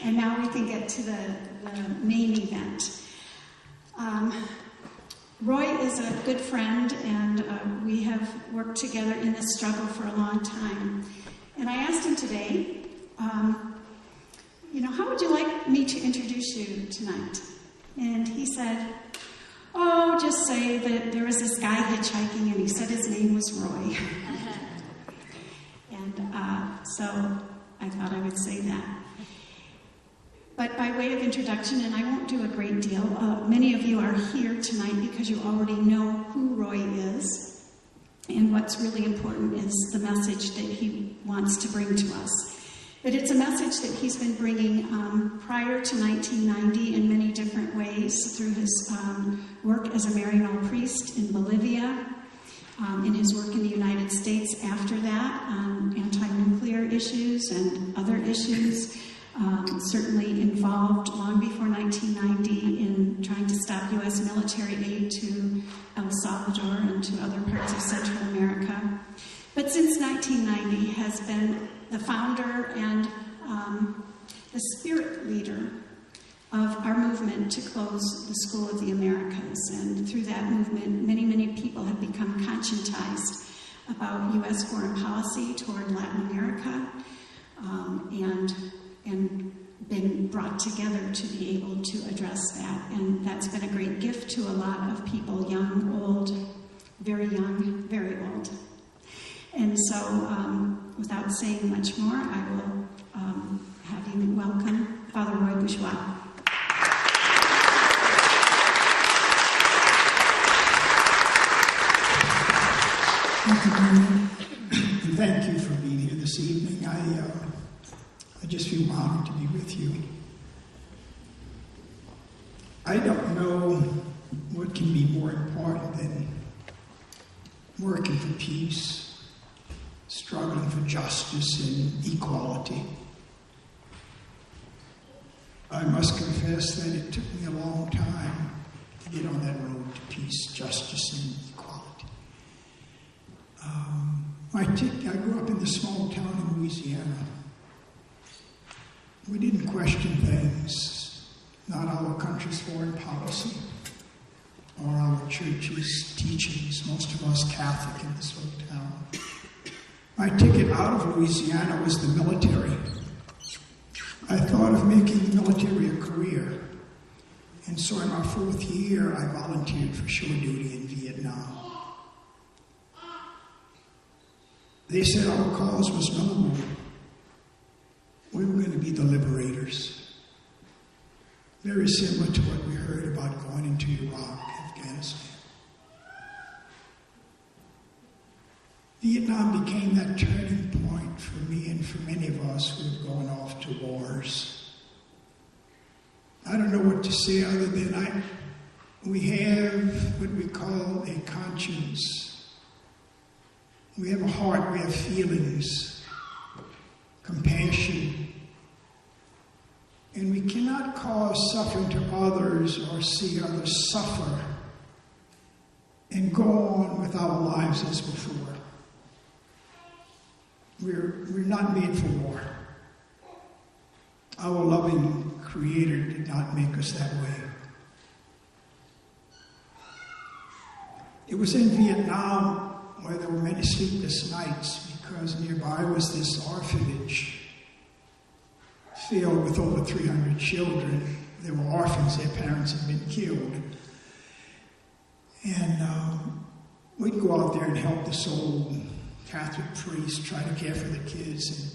And now we can get to the main event. Roy is a good friend, and we have worked together in this struggle for a long time. And I asked him today, how would you like me to introduce you tonight? And he said, oh, just say that there was this guy hitchhiking, and he said his name was Roy. And so I thought I would say that. But by way of introduction, and I won't do a great deal, many of you are here tonight because you already know who Roy is. And what's really important is the message that he wants to bring to us. But it's a message that he's been bringing prior to 1990 in many different ways through his work as a Maryknoll priest in Bolivia, in his work in the United States after that on anti-nuclear issues and other issues. Certainly involved long before 1990 in trying to stop U.S. military aid to El Salvador and to other parts of Central America. But since 1990 has been the founder and the spirit leader of our movement to close the School of the Americas. And through that movement, many, many people have become conscientized about U.S. foreign policy toward Latin America, and been brought together to be able to address that. And that's been a great gift to a lot of people, young, old, very young, very old. And so, without saying much more, I will have you welcome Father Roy Bourgeois. Thank you, Mary. And thank you for being here this evening. I just feel honored to be with you. I don't know what can be more important than working for peace, struggling for justice and equality. I must confess that it took me a long time to get on that road to peace, justice, and equality. I grew up in the small town in Louisiana. We didn't question things, not our country's foreign policy or our church's teachings, most of us Catholic in this little town. My ticket out of Louisiana was the military. I thought of making the military a career, and so in my 4th year, I volunteered for shore duty in Vietnam. They said our cause was noble. We were going to be the liberators. Very similar to what we heard about going into Iraq, Afghanistan. Vietnam became that turning point for me and for many of us who have gone off to wars. I don't know what to say other than we have what we call a conscience. We have a heart, we have feelings, compassion. And we cannot cause suffering to others or see others suffer and go on with our lives as before. We're not made for war. Our loving Creator did not make us that way. It was in Vietnam where there were many sleepless nights because nearby was this orphanage filled with over 300 children. They were orphans, their parents had been killed. And we'd go out there and help this old Catholic priest try to care for the kids. And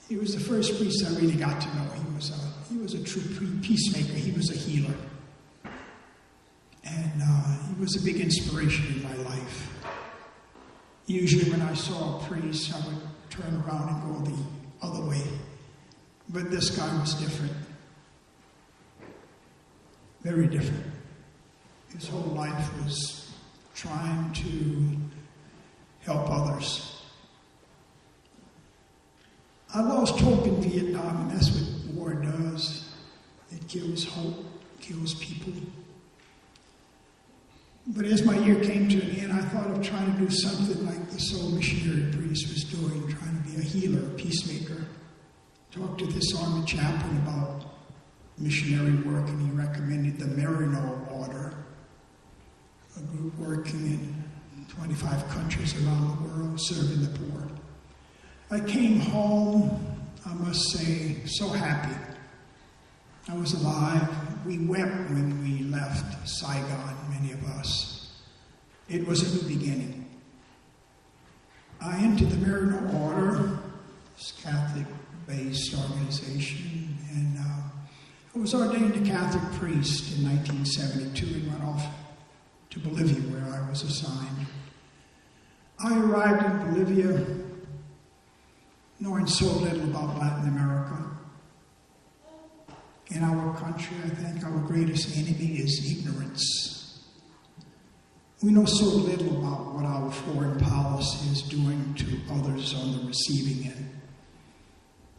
he was the first priest I really got to know. He was a true peacemaker. He was a healer. And he was a big inspiration in my life. Usually when I saw a priest, I would turn around and go the other way. But this guy was different. Very different. His whole life was trying to help others. I lost hope in Vietnam, and that's what war does. It kills hope, kills people. But as my year came to an end, I thought of trying to do something like this old missionary priest was doing, trying to be a healer, a peacemaker. Talked to this army chaplain about missionary work, and he recommended the Marino Order, a group working in 25 countries around the world, serving the poor. I came home, I must say, so happy. I was alive. We wept when we left Saigon, many of us. It was a new beginning. I entered the Marino Order, this Catholic-based organization, and I was ordained a Catholic priest in 1972 and went off to Bolivia, where I was assigned. I arrived in Bolivia knowing so little about Latin America. In our country, I think our greatest enemy is ignorance. We know so little about what our foreign policy is doing to others on the receiving end.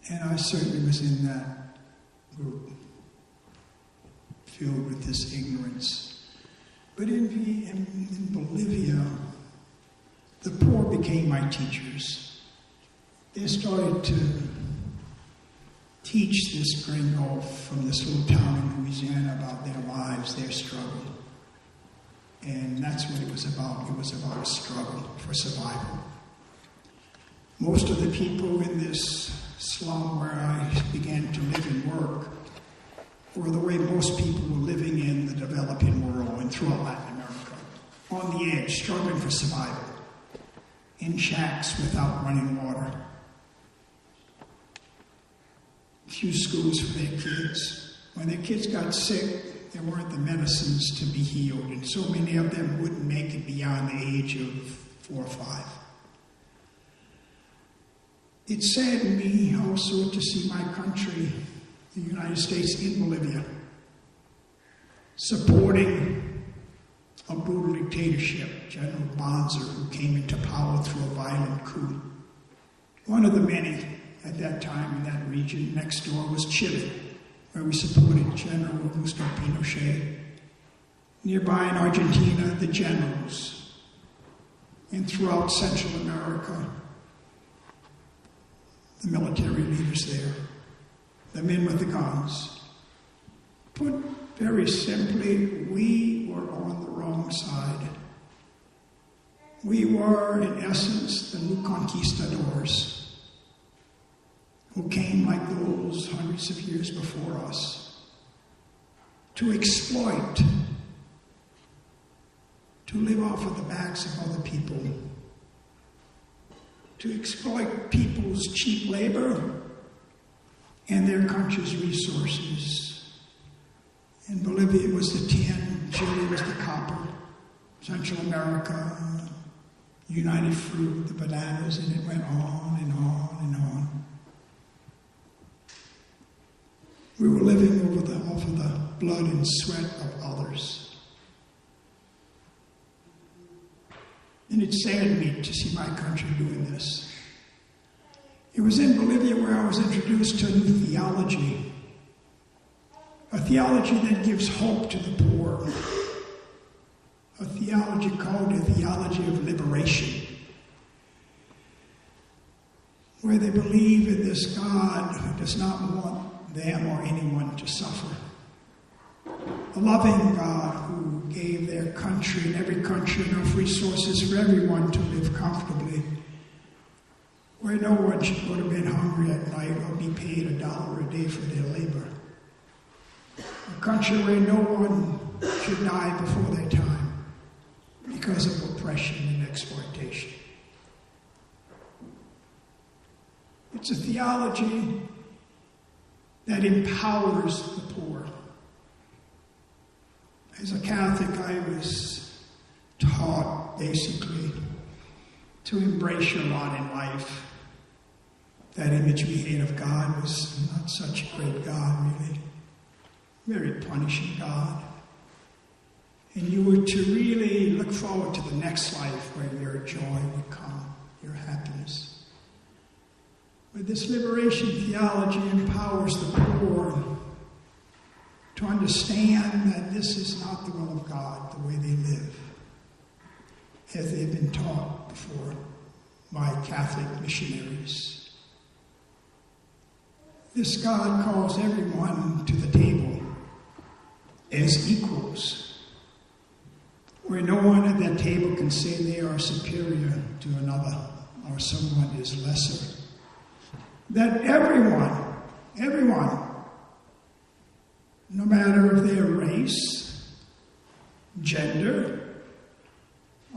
And I certainly was in that group, filled with this ignorance. But in Bolivia, the poor became my teachers. They started to teach this gringo from this little town in Louisiana about their lives, their struggle. And that's what it was about. It was about a struggle for survival. Most of the people in this slum where I began to live and work were the way most people were living in the developing world and throughout Latin America. On the edge, struggling for survival. In shacks without running water. Few schools for their kids. When their kids got sick, there weren't the medicines to be healed, and so many of them wouldn't make it beyond the age of 4 or 5. It saddened me also to see my country, the United States, in Bolivia, supporting a brutal dictatorship, General Bonzer, who came into power through a violent coup. One of the many at that time in that region. Next door was Chile, where we supported General Augusto Pinochet. Nearby in Argentina, the generals. And throughout Central America, the military leaders there, the men with the guns. Put very simply, we were on the wrong side. We were, in essence, the new conquistadors who came like those hundreds of years before us to exploit, to live off of the backs of other people, to exploit people's cheap labor and their country's resources. In Bolivia, it was the tin, Chile was the copper, Central America, United Fruit, the bananas, and it went on and on and on. We were living off of the blood and sweat of others. And it saddened me to see my country doing this. It was in Bolivia where I was introduced to a new theology. A theology that gives hope to the poor. A theology called the theology of liberation. Where they believe in this God who does not want them or anyone to suffer. A loving God who gave their country and every country enough resources for everyone to live comfortably, where no one should go to bed hungry at night or be paid $1 a day for their labor. A country where no one should die before their time because of oppression and exploitation. It's a theology that empowers the poor. As a Catholic, I was taught, basically, to embrace your lot in life. That image we had of God was not such a great God, really. Very punishing God. And you were to really look forward to the next life where your joy would come, your happiness. But this liberation theology empowers the poor to understand that this is not the will of God, the way they live, as they've been taught before by Catholic missionaries. This God calls everyone to the table. as equals, where no one at that table can say they are superior to another or someone is lesser. That everyone, no matter if their race, gender,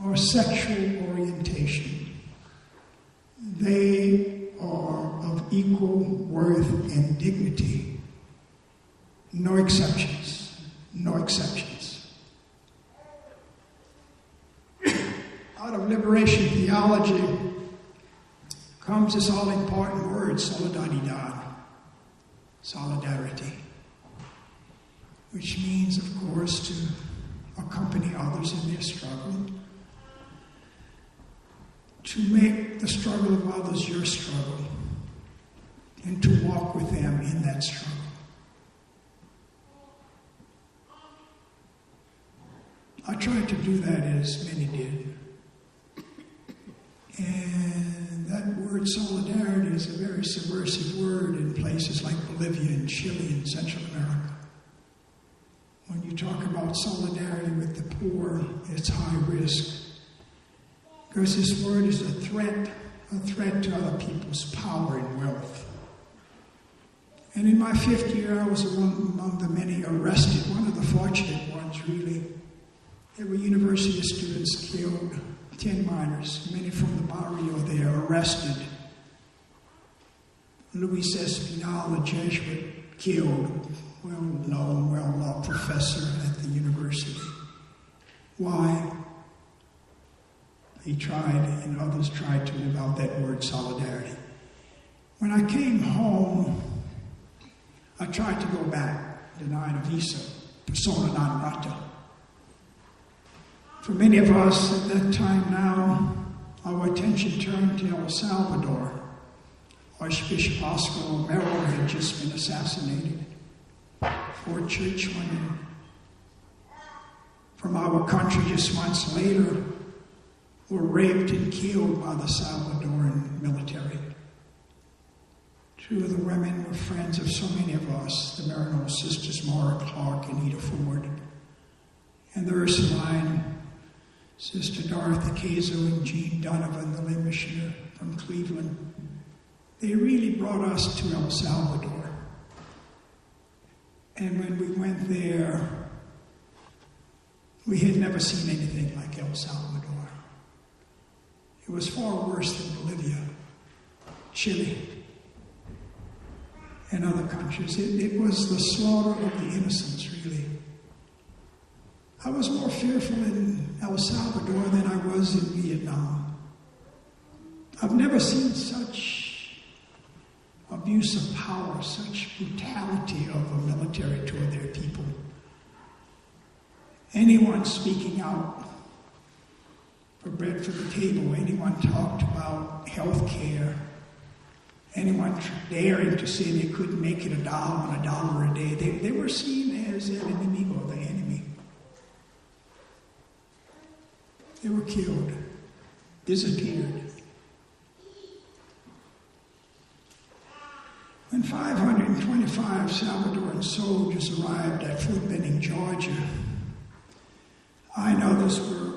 or sexual orientation, they are of equal worth and dignity. No exceptions. No exceptions. Out of liberation theology comes this all-important word, solidaridad, solidarity, which means, of course, to accompany others in their struggle, to make the struggle of others your struggle, and to walk with them in that struggle. I tried to do that as many did. And that word solidarity is a very subversive word in places like Bolivia and Chile and Central America. When you talk about solidarity with the poor, it's high risk. Because this word is a threat to other people's power and wealth. And in my 5th year, I was among the many arrested, one of the fortunate ones, really. There were university students killed, 10 minors, many from the barrio there, arrested. Luis Espinal, a Jesuit, killed, well-known, well-loved professor at the university. Why? He tried, and others tried to live out that word solidarity. When I came home, I tried to go back, denied a visa, persona non grata. For many of us at that time now, our attention turned to El Salvador. Archbishop Oscar Romero had just been assassinated. 4 church women from our country just months later were raped and killed by the Salvadoran military. 2 of the women were friends of so many of us, the Maryknoll sisters, Maura Clark and Ida Ford, and the Ursuline Sister Dorothy Caso and Jean Donovan, the lay missioner from Cleveland. They really brought us to El Salvador. And when we went there, we had never seen anything like El Salvador. It was far worse than Bolivia, Chile, and other countries. It was the slaughter of the innocents, really. I was more fearful in El Salvador than I was in Vietnam. I've never seen such abuse of power, such brutality of the military toward their people. Anyone speaking out for bread for the table, anyone talked about health care, anyone daring to say they couldn't make it $1 a day, they were seen as el enemigo, the enemy. They were killed, disappeared. When 525 Salvadoran soldiers arrived at Fort Benning, Georgia, I and others were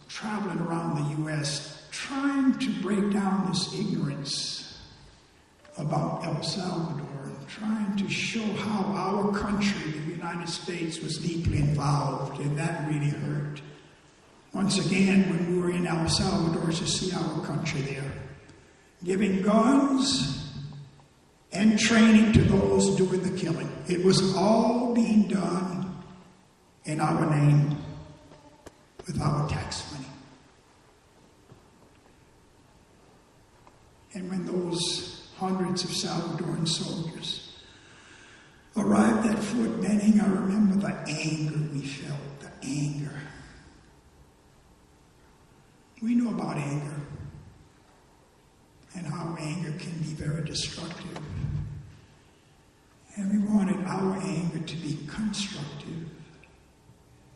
traveling around the U.S. trying to break down this ignorance about El Salvador, trying to show how our country, the United States, was deeply involved, and that really hurt. Once again, when we were in El Salvador, to see our country there, giving guns and training to those doing the killing. It was all being done in our name with our tax money. And when those hundreds of Salvadoran soldiers arrived at Fort Benning, I remember the anger we felt, the anger. We know about anger and how anger can be very destructive. And we wanted our anger to be constructive.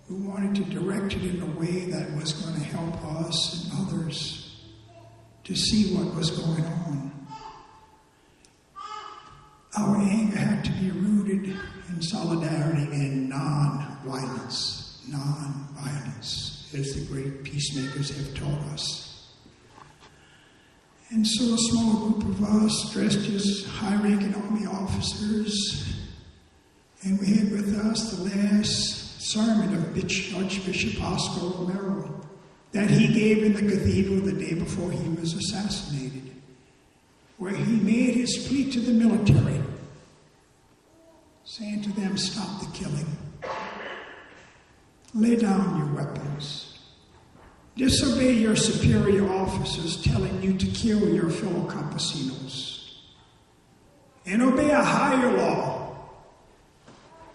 We wanted to direct it in a way that was going to help us and others to see what was going on. Our anger had to be rooted in solidarity and non-violence. Non-violence, as the great peacemakers have taught us. And so a small group of us, dressed as high-ranking Army officers, and we had with us the last sermon of Archbishop Oscar Romero that he gave in the cathedral the day before he was assassinated, where he made his plea to the military, saying to them, stop the killing. Lay down your weapons. Disobey your superior officers telling you to kill your fellow campesinos. And obey a higher law,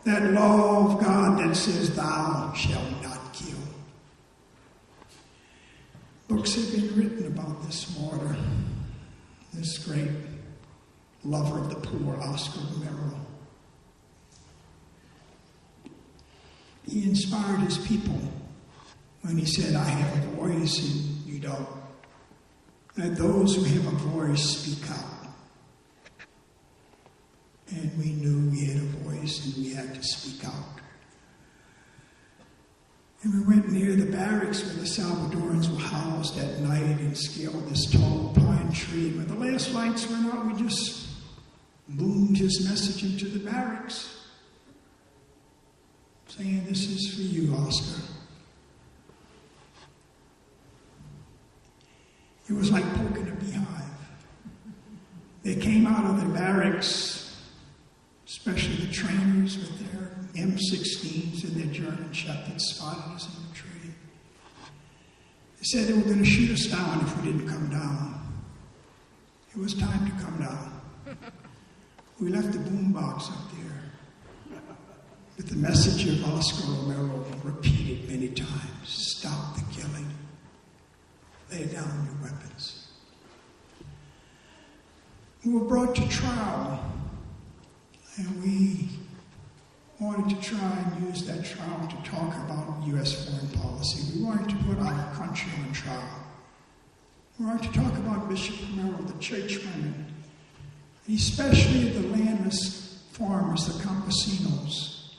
that law of God that says, thou shalt not kill. Books have been written about this martyr, this great lover of the poor, Oscar Romero. He inspired his people when he said, I have a voice and you don't. Let those who have a voice speak out. And we knew we had a voice and we had to speak out. And we went near the barracks where the Salvadorans were housed at night and scaled this tall pine tree. And when the last lights went out, we just boomed his message into the barracks, saying, this is for you, Oscar. It was like poking a beehive. They came out of their barracks, especially the trainers with their M16s and their German shepherds spotted us in the tree. They said they were going to shoot us down if we didn't come down. It was time to come down. We left the boombox up there with the message of Oscar Romero repeated many times. Stop the killing. Lay down your weapons. We were brought to trial, and we wanted to try and use that trial to talk about U.S. foreign policy. We wanted to put our country on trial. We wanted to talk about Bishop Romero, the church women, especially the landless farmers, the campesinos,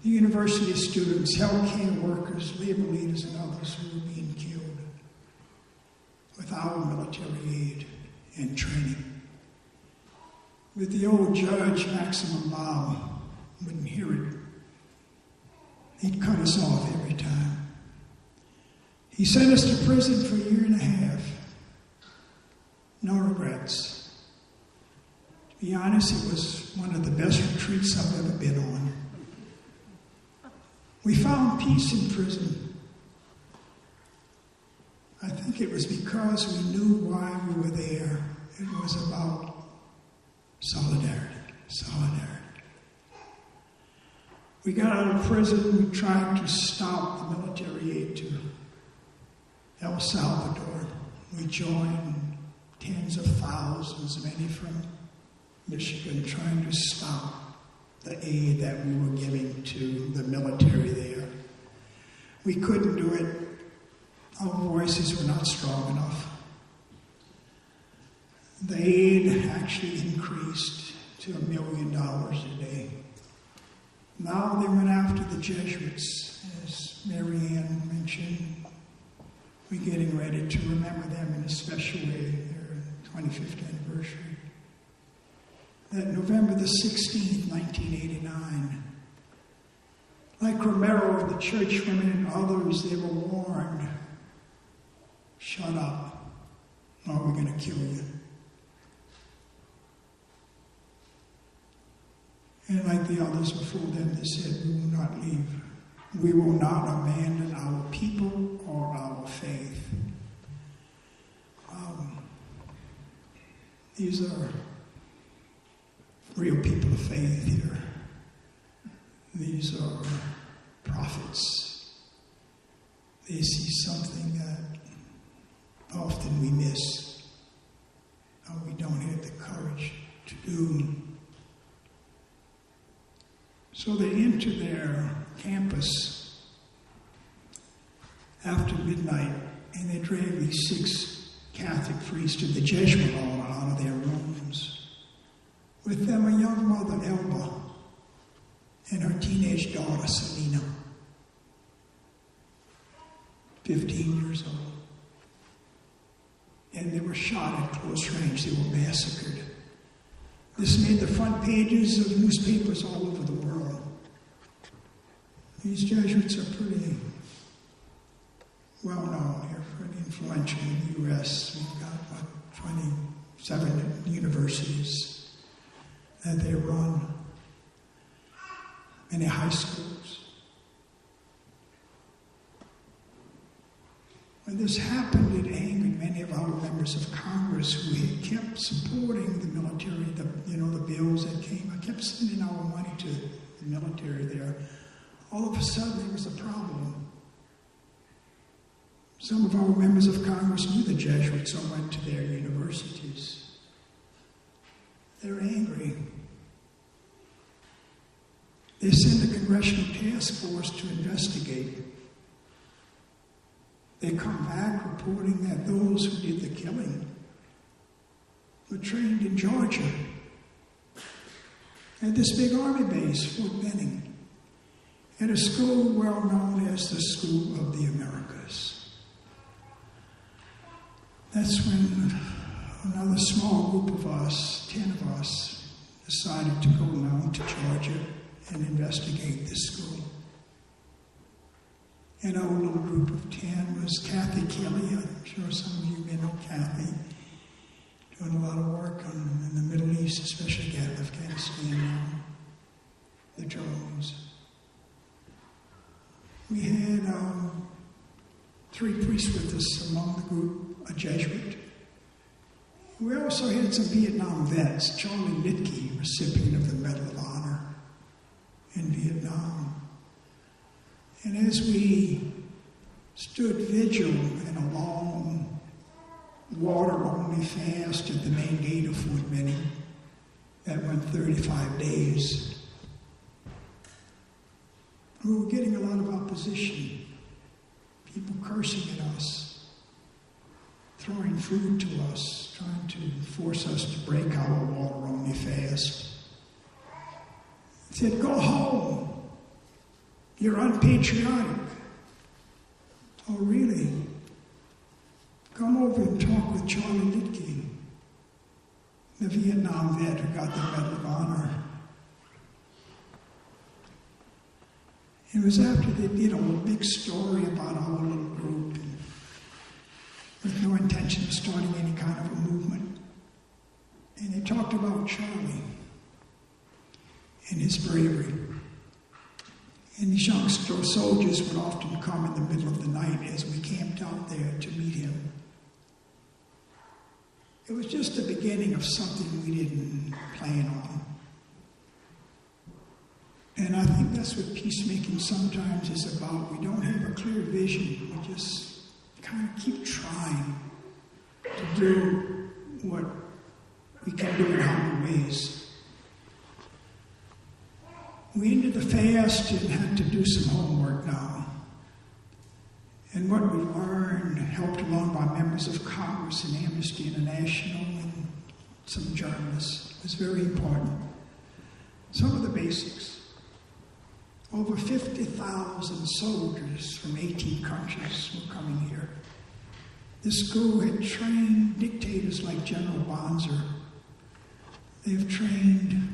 the university students, healthcare workers, labor leaders, and others who were being killed without military aid and training. With the old judge, Maximum Mao, wouldn't hear it. He'd cut us off every time. He sent us to prison for a year and a half. No regrets. To be honest, it was one of the best retreats I've ever been on. We found peace in prison. I think it was because we knew why we were there. It was about solidarity. Solidarity. We got out of prison. We tried to stop the military aid to El Salvador. We joined tens of thousands, many from Michigan, trying to stop the aid that we were giving to the military there. We couldn't do it. Our voices were not strong enough. The aid actually increased to $1 million a day. Now they went after the Jesuits, as Mary Ann mentioned. We're getting ready to remember them in a special way, their 25th anniversary. That November the 16th, 1989, like Romero and the church women and others, they were warned, shut up, or we're going to kill you. And like the others before them, they said, we will not leave. We will not abandon our people or our faith. These are real people of faith here. These are prophets. They see something that often we miss, or we don't have the courage to do. So they enter their campus after midnight, and they drag these 6 Catholic priests to the Jesuit order out of their rooms. With them, a young mother, Elba, and her teenage daughter, Selena, 15 years old. And they were shot at close range. They were massacred. This made the front pages of newspapers all over the world. These Jesuits are pretty well known here, pretty influential in the U.S. We've got about 27 universities that they run, many high schools. When this happened, it angered many of our members of Congress who had kept supporting the military, the bills that came. I kept sending our money to the military there. All of a sudden, there was a problem. Some of our members of Congress knew the Jesuits or went to their universities. They're angry. They send a congressional task force to investigate. They come back reporting that those who did the killing were trained in Georgia at this big army base, Fort Benning, at a school well known as the School of the Americas. That's when another small group of us, 10 of us, decided to go down to Georgia and investigate this school. And our little group of 10 was Kathy Kelly. I'm sure some of you may know Kathy, doing a lot of work in the Middle East, especially Afghanistan now, the drones. We had 3 priests with us among the group, a Jesuit. We also had some Vietnam vets, Charlie Litke, recipient of the Medal of Honor in Vietnam. And as we stood vigil in a long, water-only fast at the main gate of Fort Benning that went 35 days, we were getting a lot of opposition, people cursing at us, throwing food to us, trying to force us to break our water-only fast. They said, "Go home. You're unpatriotic." Oh, really? Come over and talk with Charlie Litke, the Vietnam vet who got the Medal of Honor. It was after they did a big story about our little group, and with no intention of starting any kind of a movement. And they talked about Charlie and his bravery. And these young soldiers would often come in the middle of the night as we camped out there to meet him. It was just the beginning of something we didn't plan on. And I think that's what peacemaking sometimes is about. We don't have a clear vision. We just kind of keep trying to do what we can do in our ways. We ended the fast and had to do some homework now. And what we learned, helped along by members of Congress and Amnesty International and some journalists, was very important. Some of the basics. Over 50,000 soldiers from 18 countries were coming here. This school had trained dictators like General Bonser. They've trained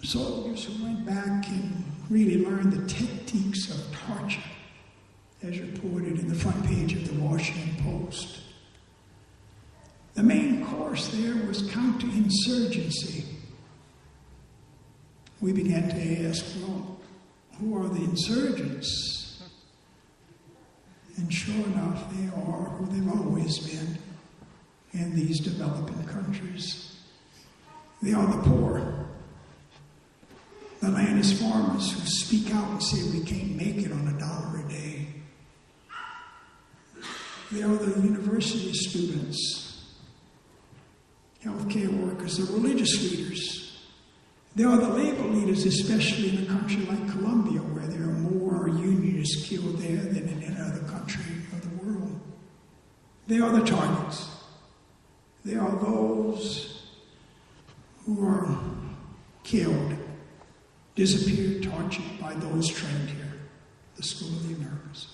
soldiers who went back and really learned the techniques of torture, as reported in the front page of the Washington Post. The main course there was counterinsurgency. We began to ask, well, who are the insurgents? And sure enough, they are who they've always been in these developing countries. They are the poor, the landless farmers who speak out and say we can't make it on $1 a day. They are the university students, healthcare workers, the religious leaders. They are the labor leaders, especially in a country like Colombia, where there are more unionists killed there than in any other country of the world. They are the targets. They are those who are killed, disappeared, tortured by those trained here, the School of the Americas.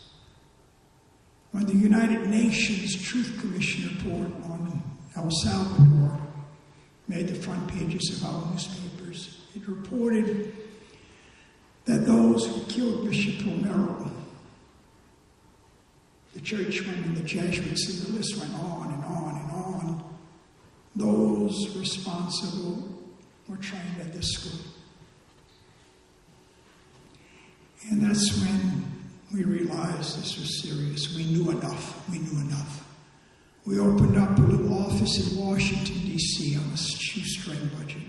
When the United Nations Truth Commission report on El Salvador made the front pages of our newspapers, it reported that those who killed Bishop Romero, the churchman and the Jesuits, and the list went on and on and on, those responsible were trained at this school. And that's when we realized this was serious. We knew enough. We knew enough. We opened up a little office in Washington, D.C. on a shoestring budget.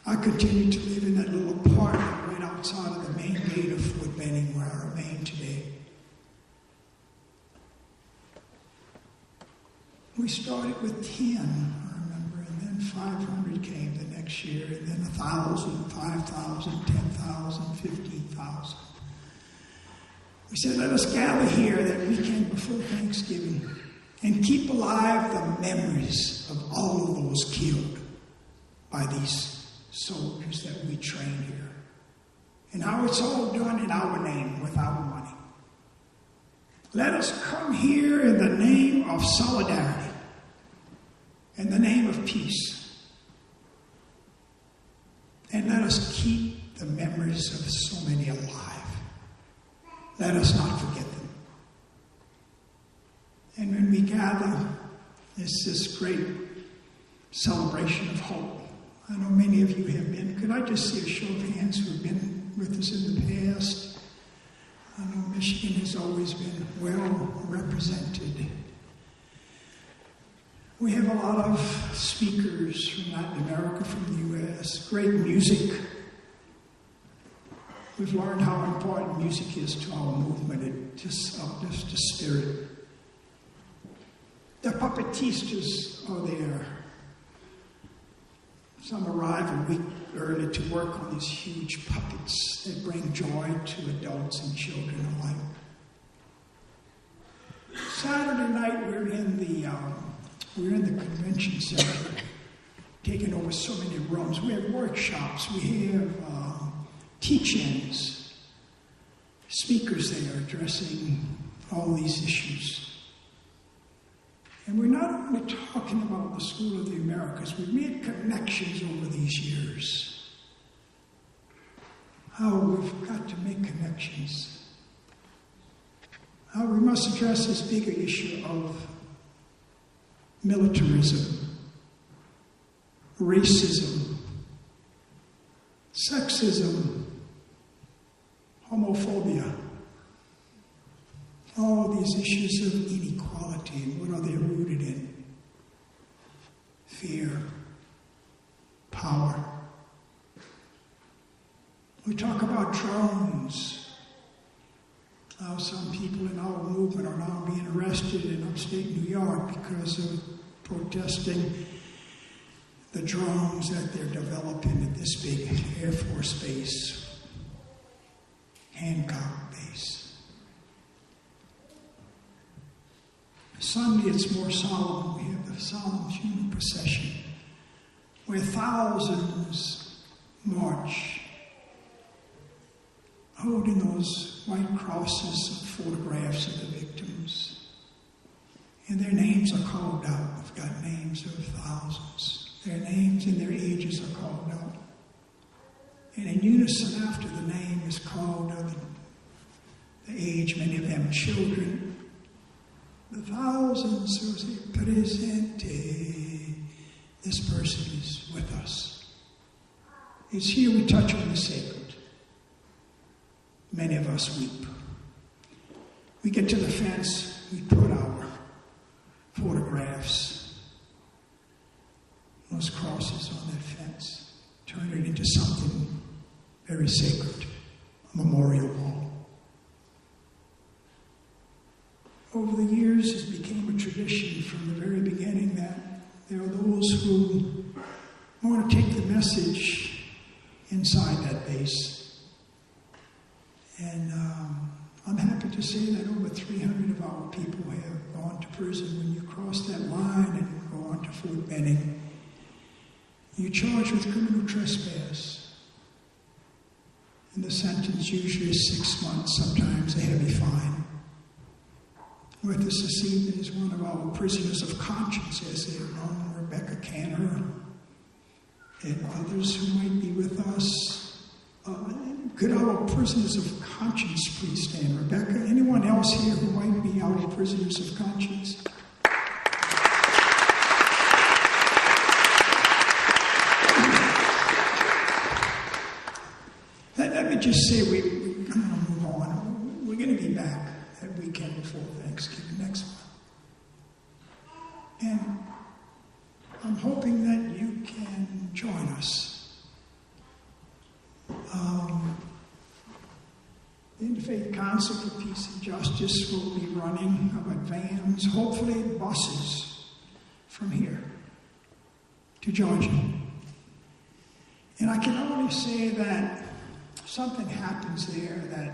I continued to live in that little apartment right outside of the main gate of Fort Benning, where I remain today. We started with 10, I remember, and then 500 came the next year, and then 1,000, 5,000, 10,000, 15,000. We said, let us gather here that weekend before Thanksgiving and keep alive the memories of all of those killed by these soldiers that we trained here. And how it's all done in our name with our money. Let us come here in the name of solidarity, in the name of peace. And let us keep the memories of so many alive. Let us not forget them. And when we gather, it's this great celebration of hope. I know many of you have been. Could I just see a show of hands who have been with us in the past? I know Michigan has always been well represented. We have a lot of speakers from Latin America, from the U.S., great music. We've learned how important music is to our movement. It just uplifts the spirit. The puppetistas are there. Some arrive a week early to work on these huge puppets that bring joy to adults and children alike. Saturday night, we're in the convention center, taking over so many rooms. We have workshops. We have teach-ins, speakers there addressing all these issues. And we're not only talking about the School of the Americas. We've made connections over these years. How we've got to make connections. How we must address this bigger issue of militarism, racism, sexism, homophobia, all these issues of inequality, and what are they rooted in? Fear, power. We talk about drones, how some people in our movement are now being arrested in upstate New York because of protesting the drones that they're developing at this big Air Force base, Hancock base. Sunday, it's more solemn. We have the solemn funeral procession where thousands march holding those white crosses of photographs of the victims. And their names are called out. We've got names of thousands. Their names and their ages are called out. And in unison after the name is called out, the age, many of them children, the thousands who say, presente, this person is with us. It's here we touch on the sacred. Many of us weep. We get to the fence, we put our photographs, those crosses on that fence, turn it into something very sacred, a memorial wall. Over the years, it became a tradition from the very beginning that there are those who want to take the message inside that base. And I'm happy to say that over 300 of our people have gone to prison. When you cross that line and go on to Fort Benning, You're charged with criminal trespass. And the sentence usually is 6 months, sometimes a heavy fine. With us this evening is one of our prisoners of conscience, as they're known, Rebecca Canner, and others who might be with us. Could our prisoners of conscience please stand? Rebecca, anyone else here who might be our prisoners of conscience? Let me just say, I'm going to move on. We're going to be back that weekend before Thanksgiving, next month. And I'm hoping that you can join us. The Interfaith Council for Peace and Justice will be running about vans, hopefully buses, from here to Georgia. And I can only say that something happens there that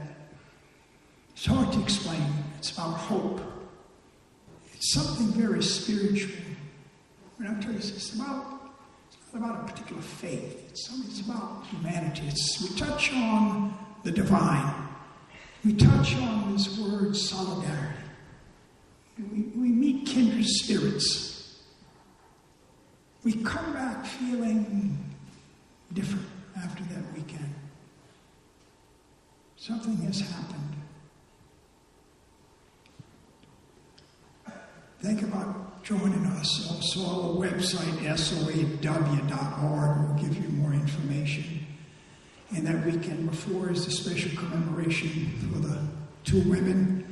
it's hard to explain. It's about hope. It's something very spiritual. When I tell you, it's not about a particular faith. It's about humanity. We touch on the divine. We touch on this word solidarity. We meet kindred spirits. We come back feeling different after that weekend. Something has happened. Think about joining us. Also, our website, soaw.org, will give you more information. And that weekend before is the special commemoration for the 2 women,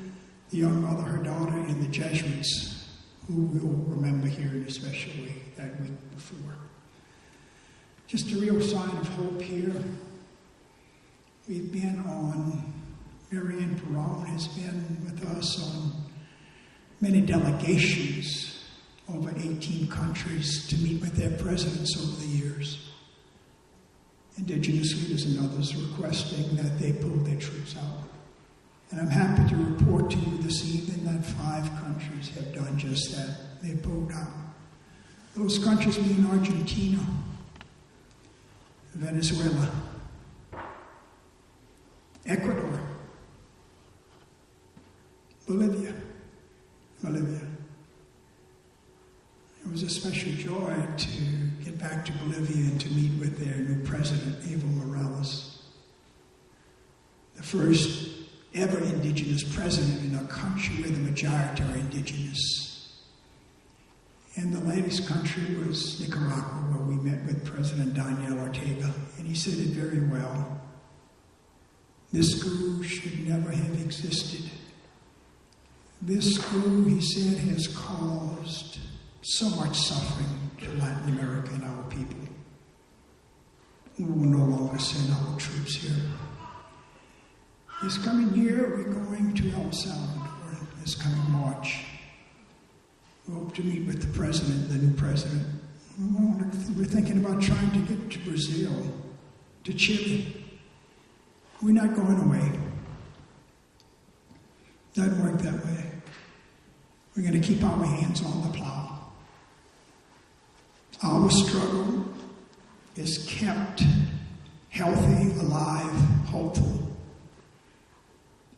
the young mother, her daughter, and the Jesuits, who we'll remember here in a special way that week before. Just a real sign of hope here. We've been on, Marianne Perron has been with us on many delegations over 18 countries to meet with their presidents over the years. Indigenous leaders and others requesting that they pull their troops out. And I'm happy to report to you this evening that 5 countries have done just that. They pulled out. Those countries being Argentina, Venezuela, Ecuador, Bolivia. It was a special joy to get back to Bolivia and to meet with their new president, Evo Morales, the first ever indigenous president in a country where the majority are indigenous. And the latest country was Nicaragua, where we met with President Daniel Ortega, and he said it very well. This group should never have existed. This group, he said, has caused so much suffering to Latin America and our people. We will no longer send our troops here. This coming year, we're going to El Salvador, this coming March. We hope to meet with the president, the new president. We're thinking about trying to get to Brazil, to Chile. We're not going away. Doesn't work that way. We're going to keep our hands on the plow. Our struggle is kept healthy, alive, hopeful,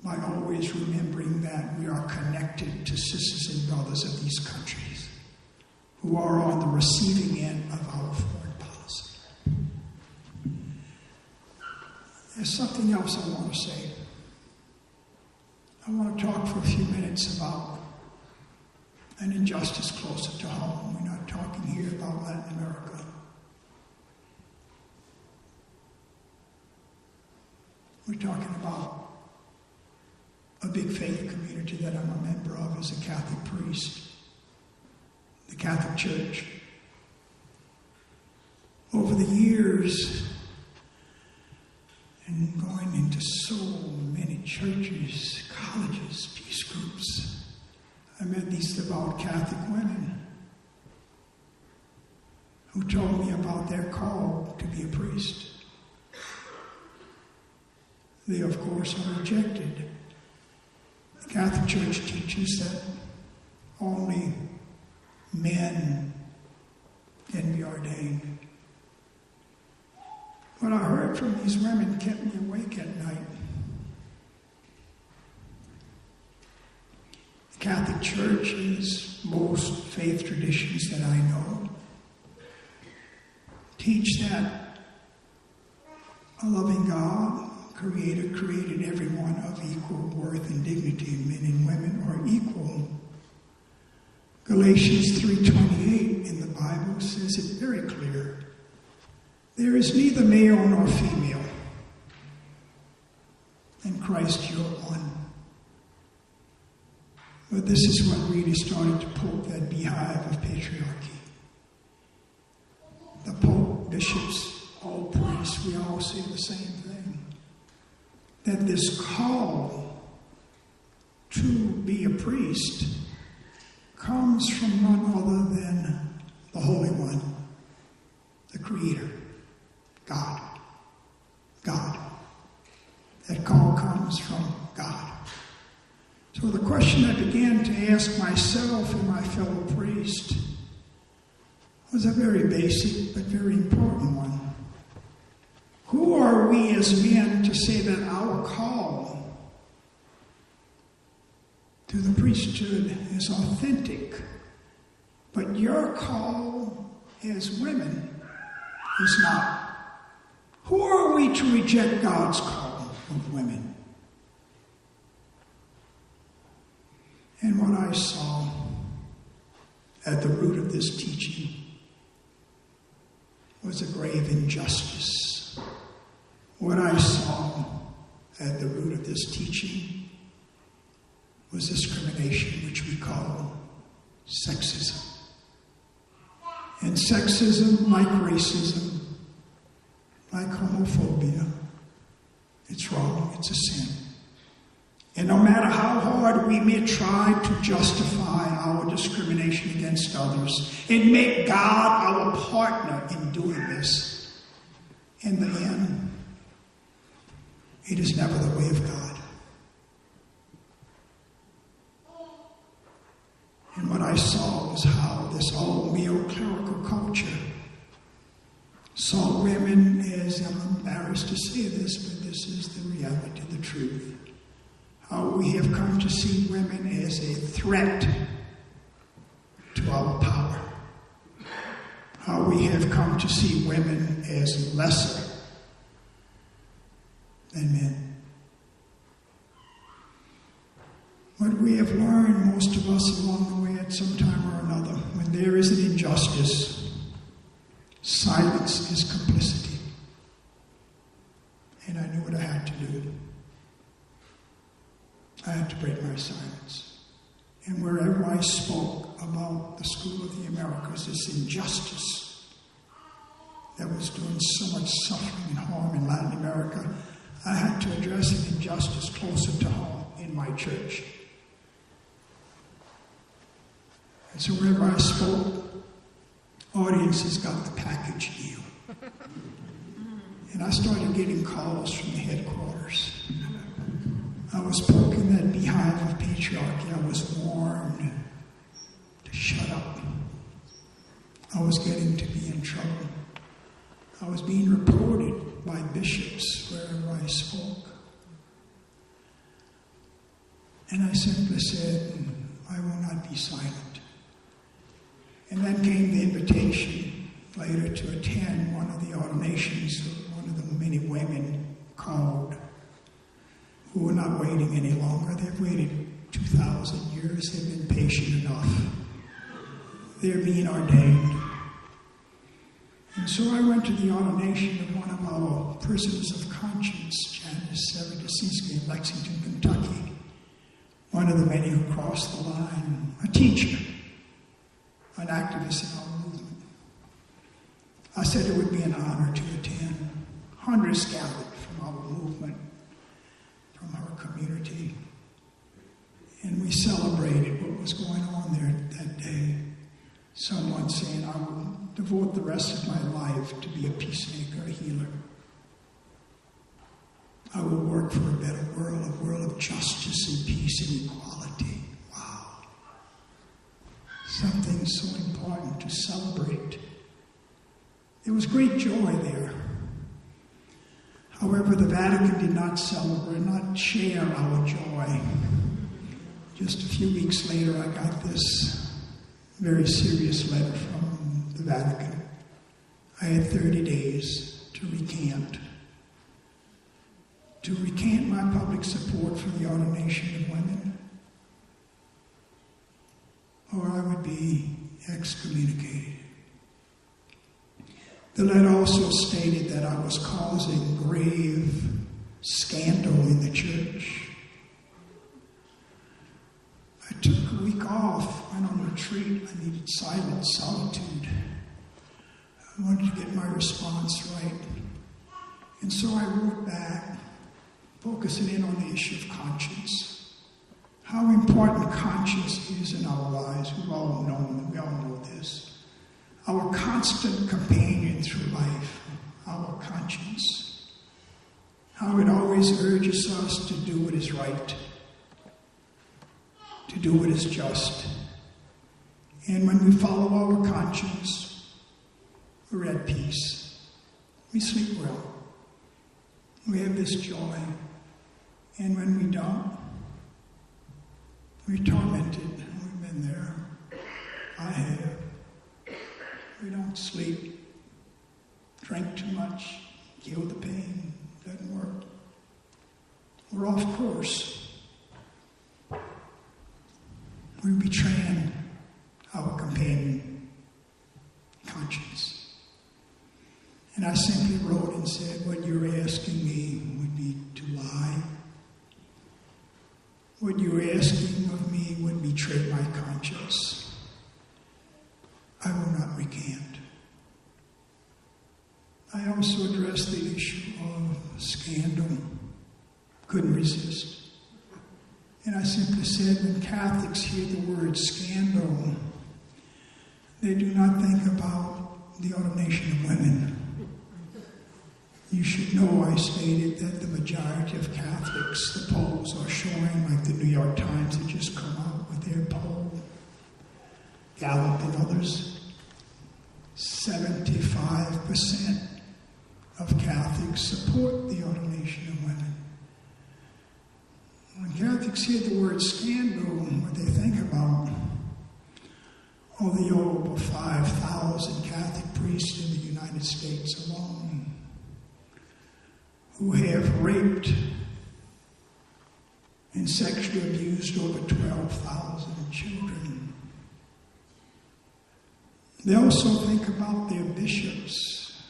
by always remembering that we are connected to sisters and brothers of these countries who are on the receiving end of our foreign policy. There's something else I want to say. I want to talk for a few minutes about an injustice closer to home. We're not talking here about Latin America. We're talking about a big faith community that I'm a member of as a Catholic priest, the Catholic Church. Over the years, and going into so many churches, colleges, peace groups, I met these devout Catholic women who told me about their call to be a priest. They, of course, are rejected. The Catholic Church teaches that only men can be ordained. What I heard from these women kept me awake at night. The Catholic Church, as most faith traditions that I know, teach that a loving God, Creator, created everyone of equal worth and dignity. Men and women are equal. Galatians 3:28 in the Bible says it very clear. There is neither male nor female. In Christ you're one. But this is what really started to poke that beehive of patriarchy. The Pope, bishops, all priests, we all say the same thing. That this call to be a priest comes from none other than the Holy One, the Creator, God. God. That call comes from God. So the question I began to ask myself and my fellow priest was a very basic but very important one. Who are we as men to say that our call to the priesthood is authentic, but your call as women is not? Who are we to reject God's call of women? And what I saw at the root of this teaching was a grave injustice. What I saw at the root of this teaching was discrimination, which we call sexism. And sexism, like racism, like homophobia, it's wrong, it's a sin. And no matter how hard we may try to justify our discrimination against others and make God our partner in doing this, in the end, it is never the way of God. And what I saw was how this all-male clerical culture saw women as, I'm embarrassed to say this, but this is the reality, the truth. How we have come to see women as a threat to our power. How we have come to see women as lesser than men. What we have learned, most of us along the way at some time or another, when there is an injustice, silence is complicity. And I knew what I had to do. I had to break my silence. And wherever I spoke about the School of the Americas, this injustice that was doing so much suffering and harm in Latin America, I had to address an injustice closer to home in my church. And so wherever I spoke, audiences got the package deal. And I started getting calls from the headquarters. I was poking that beehive of patriarchy. I was warned to shut up. I was getting to be in trouble. I was being reported by bishops wherever I spoke. And I simply said, I will not be silent. And then came the invitation later to attend one of the ordinations of one of the many women called, who are not waiting any longer. They've waited 2,000 years. They've been patient enough. They're being ordained. And so I went to the ordination of one of our prisoners of conscience, Janice Severodzinski in Lexington, Kentucky. One of the many who crossed the line. A teacher, an activist in our movement. I said it would be an honor to attend. Hundreds gathered from our movement, from our community. And we celebrated what was going on there that day. Someone saying, I will devote the rest of my life to be a peacemaker, a healer. I will work for a better world, a world of justice and peace and equality. Wow. Something so important to celebrate. There was great joy there. However, the Vatican did not celebrate, not share our joy. Just a few weeks later, I got this very serious letter from the Vatican. I had 30 days to recant my public support for the ordination of women, or I would be excommunicated. The letter also stated that I was causing grave scandal in the church. I took a week off, went on retreat. I needed silence, solitude. I wanted to get my response right. And so I wrote back, focusing in on the issue of conscience. How important conscience is in our lives. We've all known, we all know this. Our constant companion through life, our conscience. How it always urges us to do what is right, to do what is just. And when we follow our conscience, we're at peace. We sleep well. We have this joy. And when we don't, we're tormented. We've been there. I have. We don't sleep, drink too much, kill the pain, doesn't work. We're off course. We're betraying our companion, conscience. And I simply wrote and said, what you're asking me would be to lie. What you're asking of me would betray my conscience. I will not recant. I also addressed the issue of scandal. Couldn't resist. And I simply said, when Catholics hear the word scandal, they do not think about the ordination of women. You should know, I stated, that the majority of Catholics, the polls are showing, like the New York Times had just come out with their poll, Gallup and others, 75% of Catholics support the ordination of women. When Catholics hear the word scandal, what they think about, the over 5,000 Catholic priests in the United States alone who have raped and sexually abused over 12,000 children. They also think about their bishops,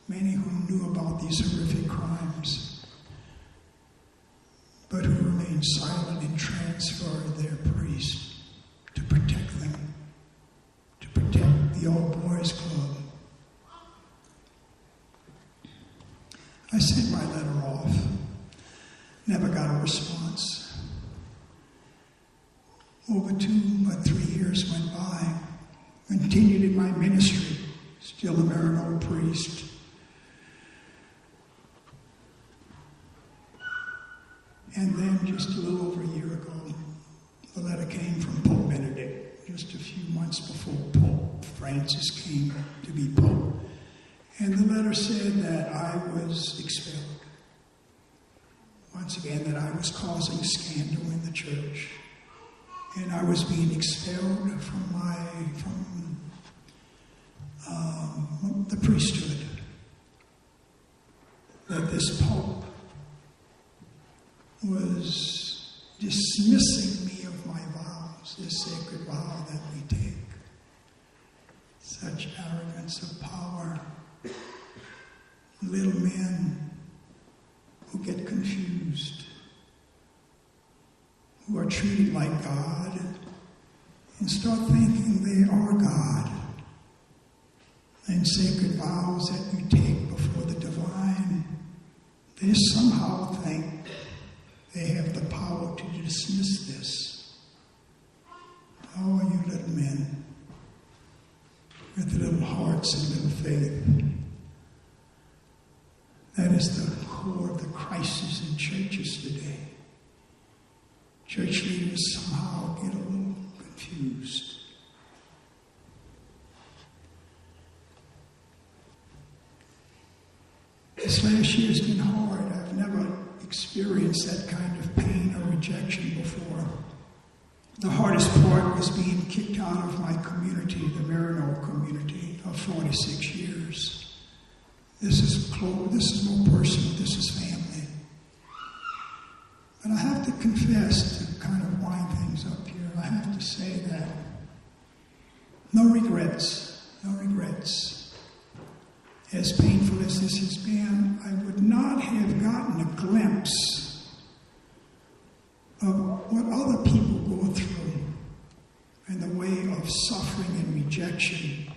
many who knew about these horrific crimes, but who remained silent and transferred their priests to protect them, to protect the old boys club. I sent my letter off, never got a response. Over 2 or 3 years went by. Continued in my ministry, still a very old priest. And then just a little over a year ago, the letter came from Pope Benedict, just a few months before Pope Francis came to be Pope. And the letter said that I was expelled. Once again, that I was causing scandal in the church. And I was being expelled from the priesthood. That this Pope was dismissing me of my vows, this sacred vow that we take. Such arrogance of power. Little men who get confused, who are treated like God and start thinking they are God. And sacred vows that we take before the divine, they somehow think they have the power to dismiss this. Oh, you little men with little hearts and little faith. That is the core of the crisis in churches today. Church leaders somehow get a little confused. This last year has been hard. experienced that kind of pain or rejection before. The hardest part was being kicked out of my community, the Marino community, of 46 years. This is close, this is more personal, this is family. But I have to confess, to kind of wind things up here, I have to say that no regrets, no regrets. As painful as this has been, I would not have gotten a glimpse of what other people go through in the way of suffering and rejection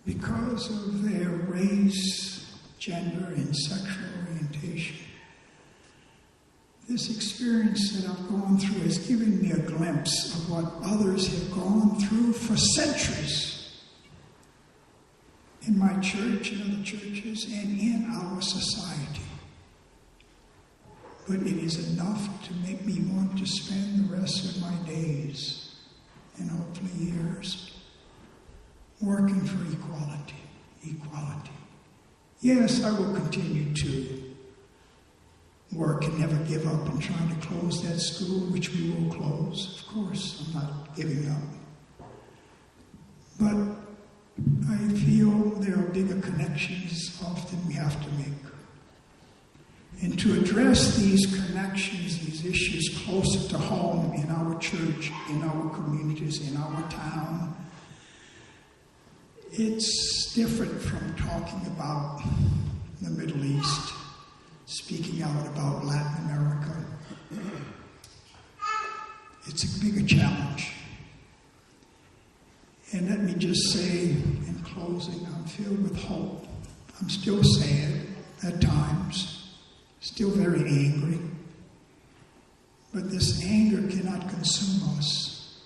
because of their race, gender, and sexual orientation. This experience that I've gone through has given me a glimpse of what others have gone through for centuries in my church and other churches and in our society. But it is enough to make me want to spend the rest of my days, and hopefully years, working for equality. Equality. Yes, I will continue to work and never give up in trying to close that school, which we will close. Of course, I'm not giving up. But I feel there are bigger connections often we have to make. And to address these connections, these issues closer to home in our church, in our communities, in our town, it's different from talking about the Middle East, speaking out about Latin America. It's a bigger challenge. And let me just say, in closing, I'm filled with hope. I'm still sad at times, still very angry. But this anger cannot consume us.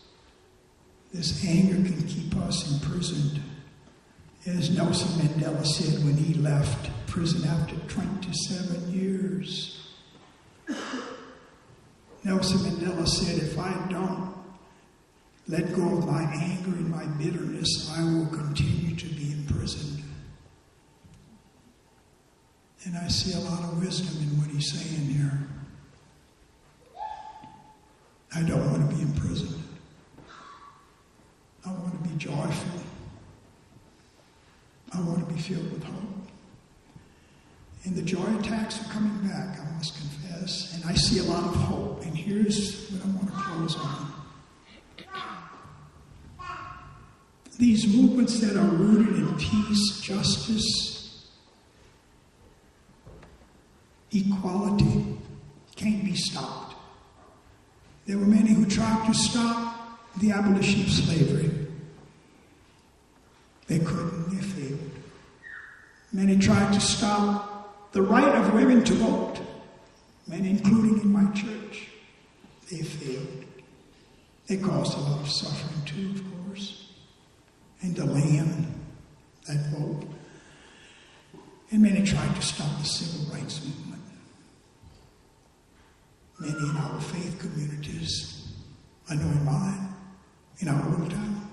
This anger can keep us imprisoned. As Nelson Mandela said when he left prison after 27 years. Nelson Mandela said, if I don't let go of my anger and my bitterness, I will continue to be imprisoned. And I see a lot of wisdom in what he's saying here. I don't want to be imprisoned. I want to be joyful. I want to be filled with hope. And the joy attacks are coming back, I must confess. And I see a lot of hope. And here's what I want to close on. These movements that are rooted in peace, justice, equality can't be stopped. There were many who tried to stop the abolition of slavery. They couldn't, they failed. Many tried to stop the right of women to vote, many including in my church. They failed. They caused a lot of suffering too, of course, and delaying that vote. And many tried to stop the civil rights movement. Many in our faith communities, I know in mine, in our little town,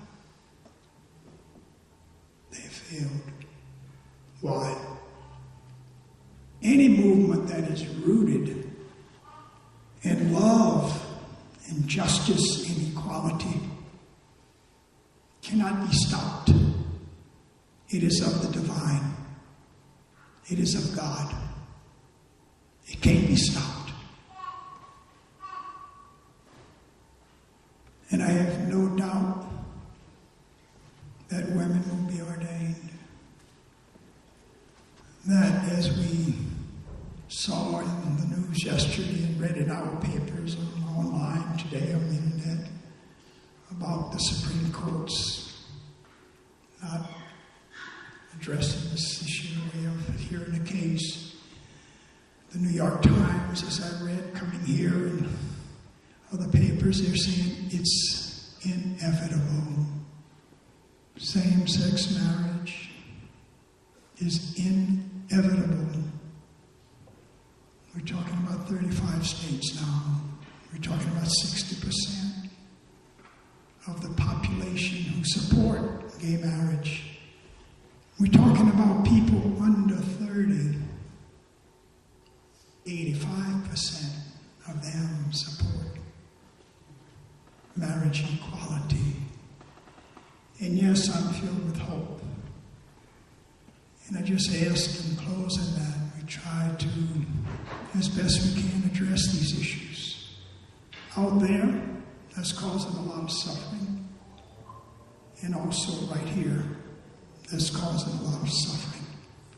they failed. Why? Any movement that is rooted in love and justice and equality cannot be stopped. It is of the divine. It is of God. It can't be stopped. And I have no doubt that women will be ordained. That as we saw in the news yesterday and read in our papers and online today on the internet about the Supreme Court's not addressing this issue in the way of hearing a case. The New York Times, as I read coming here and other papers, they're saying it's inevitable. Same-sex marriage is inevitable. We're talking about 35 states now. We're talking about 60% of the population who support gay marriage. We're talking about people under 30. 85% And I just ask in closing that we try to, as best we can, address these issues. Out there, that's causing a lot of suffering. And also right here, that's causing a lot of suffering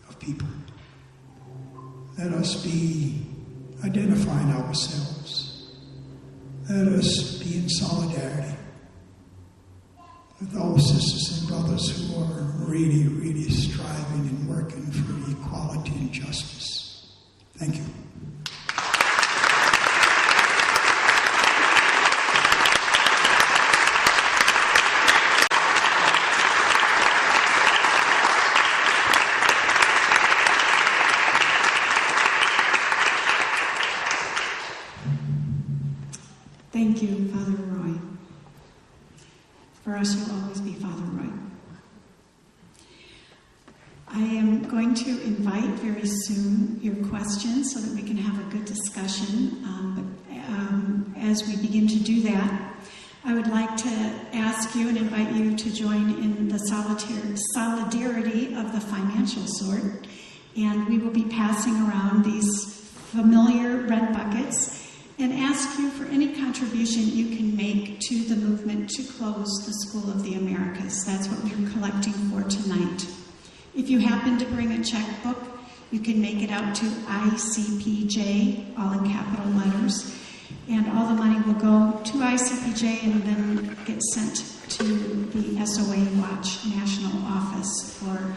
of people. Let us be identifying ourselves. Let us be in solidarity with all sisters and brothers who are really, really striving and working for equality and justice. Thank you. Thank you, Father Roy. For us, you'll always be Father Roy. I am going to invite very soon your questions so that we can have a good discussion. As we begin to do that, I would like to ask you and invite you to join in the solidarity of the financial sort. And we will be passing around these familiar red buckets and ask you for any contribution you can make to the movement to close the School of the Americas. That's what we're collecting for tonight. If you happen to bring a checkbook, you can make it out to ICPJ, all in capital letters, and all the money will go to ICPJ and then get sent to the SOA Watch National Office for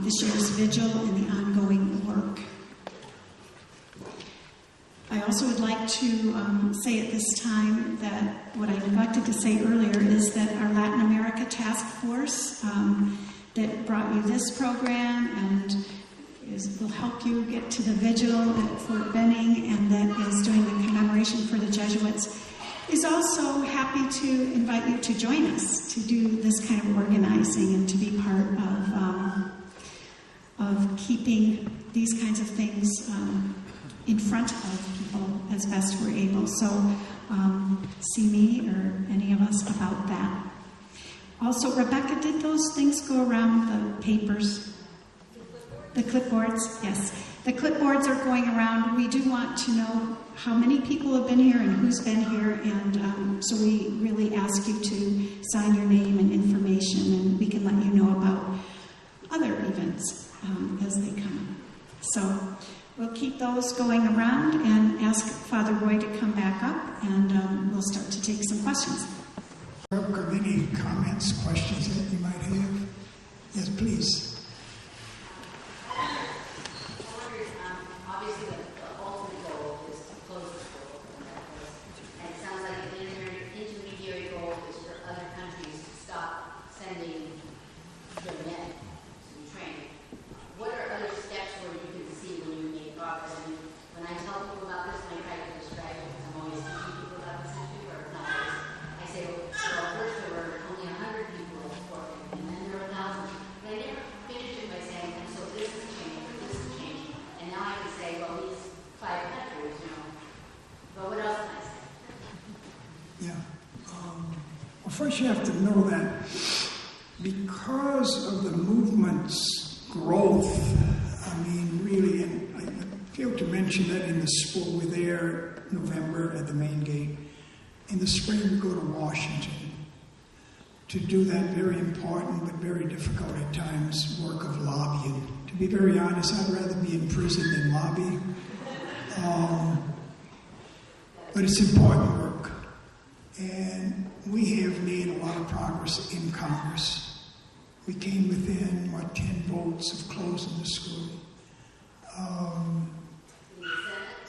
this year's vigil and the ongoing work. I also would like to say at this time that what I neglected to say earlier is that our Latin America Task Force that brought you this program and will help you get to the vigil at Fort Benning and that is doing the commemoration for the Jesuits is also happy to invite you to join us to do this kind of organizing and to be part of keeping these kinds of things in front of people as best we're able. So see me or any of us about that. Also, Rebecca, did those things go around the papers? The clipboards? Yes. The clipboards are going around. We do want to know how many people have been here and who's been here, and so we really ask you to sign your name and information, and we can let you know about other events as they come. So we'll keep those going around and ask Father Roy to come back up, and we'll start to take some questions. Any comments, questions that you might have? Yes, please. Obviously, the ultimate goal is to close the school. And it sounds like an intermediary goal is for other countries to stop sending their men to train. What are other steps where you can see when you make progress? I mean, when I tell people about this, and I try to describe it, because I'm always teaching people about this issue, or not always, I say, well, first there were only 100 people working, and then there were 1,000. But I never finished it by saying, and so this has changed, or this has changed. And now I can say, well, these 5 countries, but what else can I say? Yeah. Well, first you have to know that because of the movement's growth, I mean, really, and I failed to mention that in the school, we're there November at the main gate. In the spring, we go to Washington to do that very important but very difficult at times work of lobbying. To be very honest, I'd rather be in prison than lobby. But it's important work. And we have made a lot of progress in Congress. We came within, 10 votes of closing the school.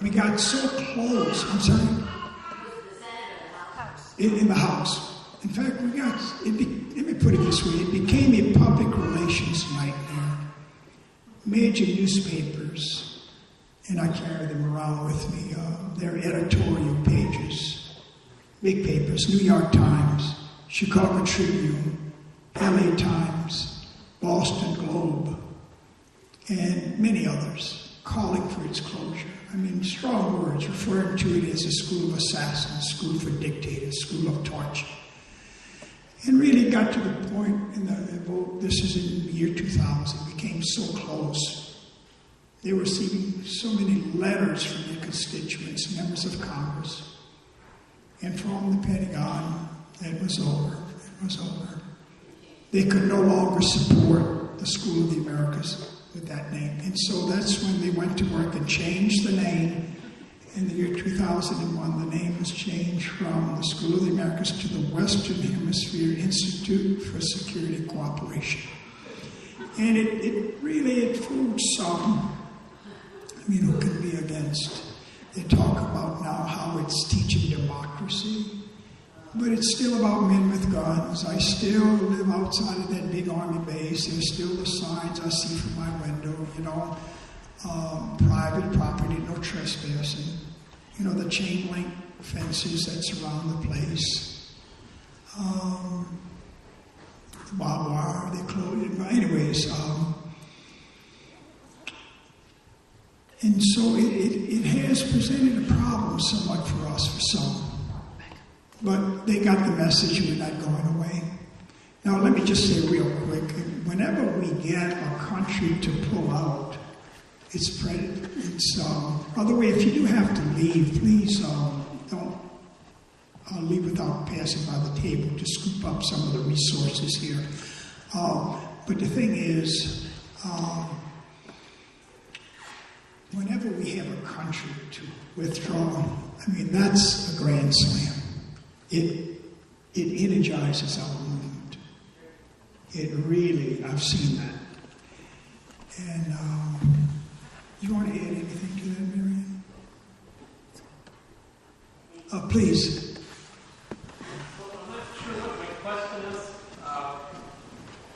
We got so close. I'm sorry? In the House. In fact, let me put it this way, it became a public relations nightmare. Major newspapers, and I carry them around with me, their editorial pages, big papers, New York Times, Chicago Tribune, LA Times, Boston Globe, and many others, calling for its closure. I mean, strong words, referring to it as a school of assassins, school for dictators, school of torture. And really got to the point in the vote, this is in the year 2000, we became so close. They were receiving so many letters from their constituents, members of Congress, and from the Pentagon. It was over. It was over. They could no longer support the School of the Americas with that name. And so that's when they went to work and changed the name. In the year 2001, the name was changed from the School of the Americas to the Western Hemisphere Institute for Security Cooperation. And it fooled some, who can be against. They talk about now how it's teaching democracy, but it's still about men with guns. I still live outside of that big army base. There's still the signs I see from my window, private property, no trespassing. The chain link fences that surround the place. The barbed wire, they closed. Anyways, and so it has presented a problem somewhat for us, for some. But they got the message, we're not going away. Now, let me just say real quick, whenever we get a country to pull out, by the way, if you do have to leave, please don't leave without passing by the table to scoop up some of the resources here. But the thing is, whenever we have a country to withdraw, that's a grand slam. It energizes our movement. It really, I've seen that. And you want to add anything to that, Marianne? Please. Well, I'm not sure what my question is,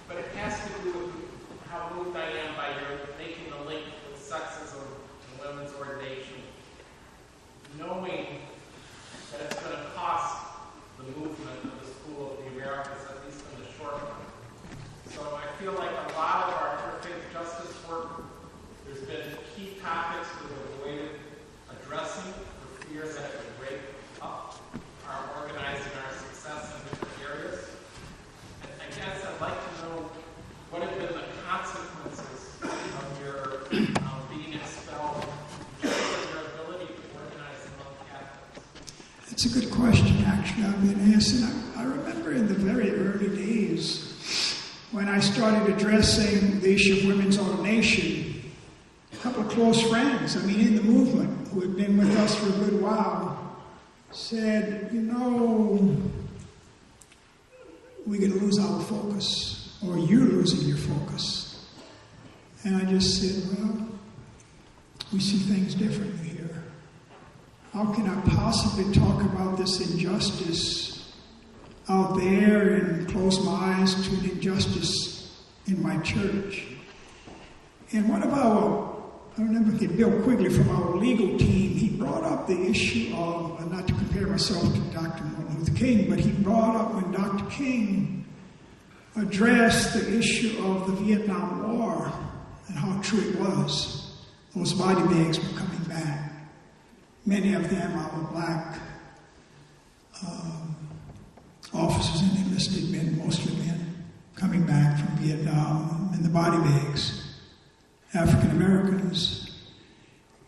but it has to do with how moved I am by your making the link with sexism and women's ordination, knowing that it's going to cost the movement of the School of the Americas, at least in the short run. So I feel like a lot of our interfaith justice work, there's been key topics that we've avoided addressing for fears that it would break up our organizing, our success in different areas. And I guess I'd like to know what have been the consequences of your being expelled, just of your ability to organize among Catholics. That's a good question, actually. I've been asked, and I remember in the very early days when I started addressing the issue of women's ordination, a couple of close friends, in the movement, who had been with us for a good while, said, we're going to lose our focus, or you're losing your focus. And I just said, well, we see things differently here. How can I possibly talk about this injustice out there and close my eyes to an injustice in my church? And one of I remember Bill Quigley from our legal team, he brought up the issue of, not to compare myself to Dr. Martin Luther King, but he brought up when Dr. King addressed the issue of the Vietnam War and how true it was. Those body bags were coming back. Many of them are black officers and enlisted men, mostly men, coming back from Vietnam in the body bags. African Americans.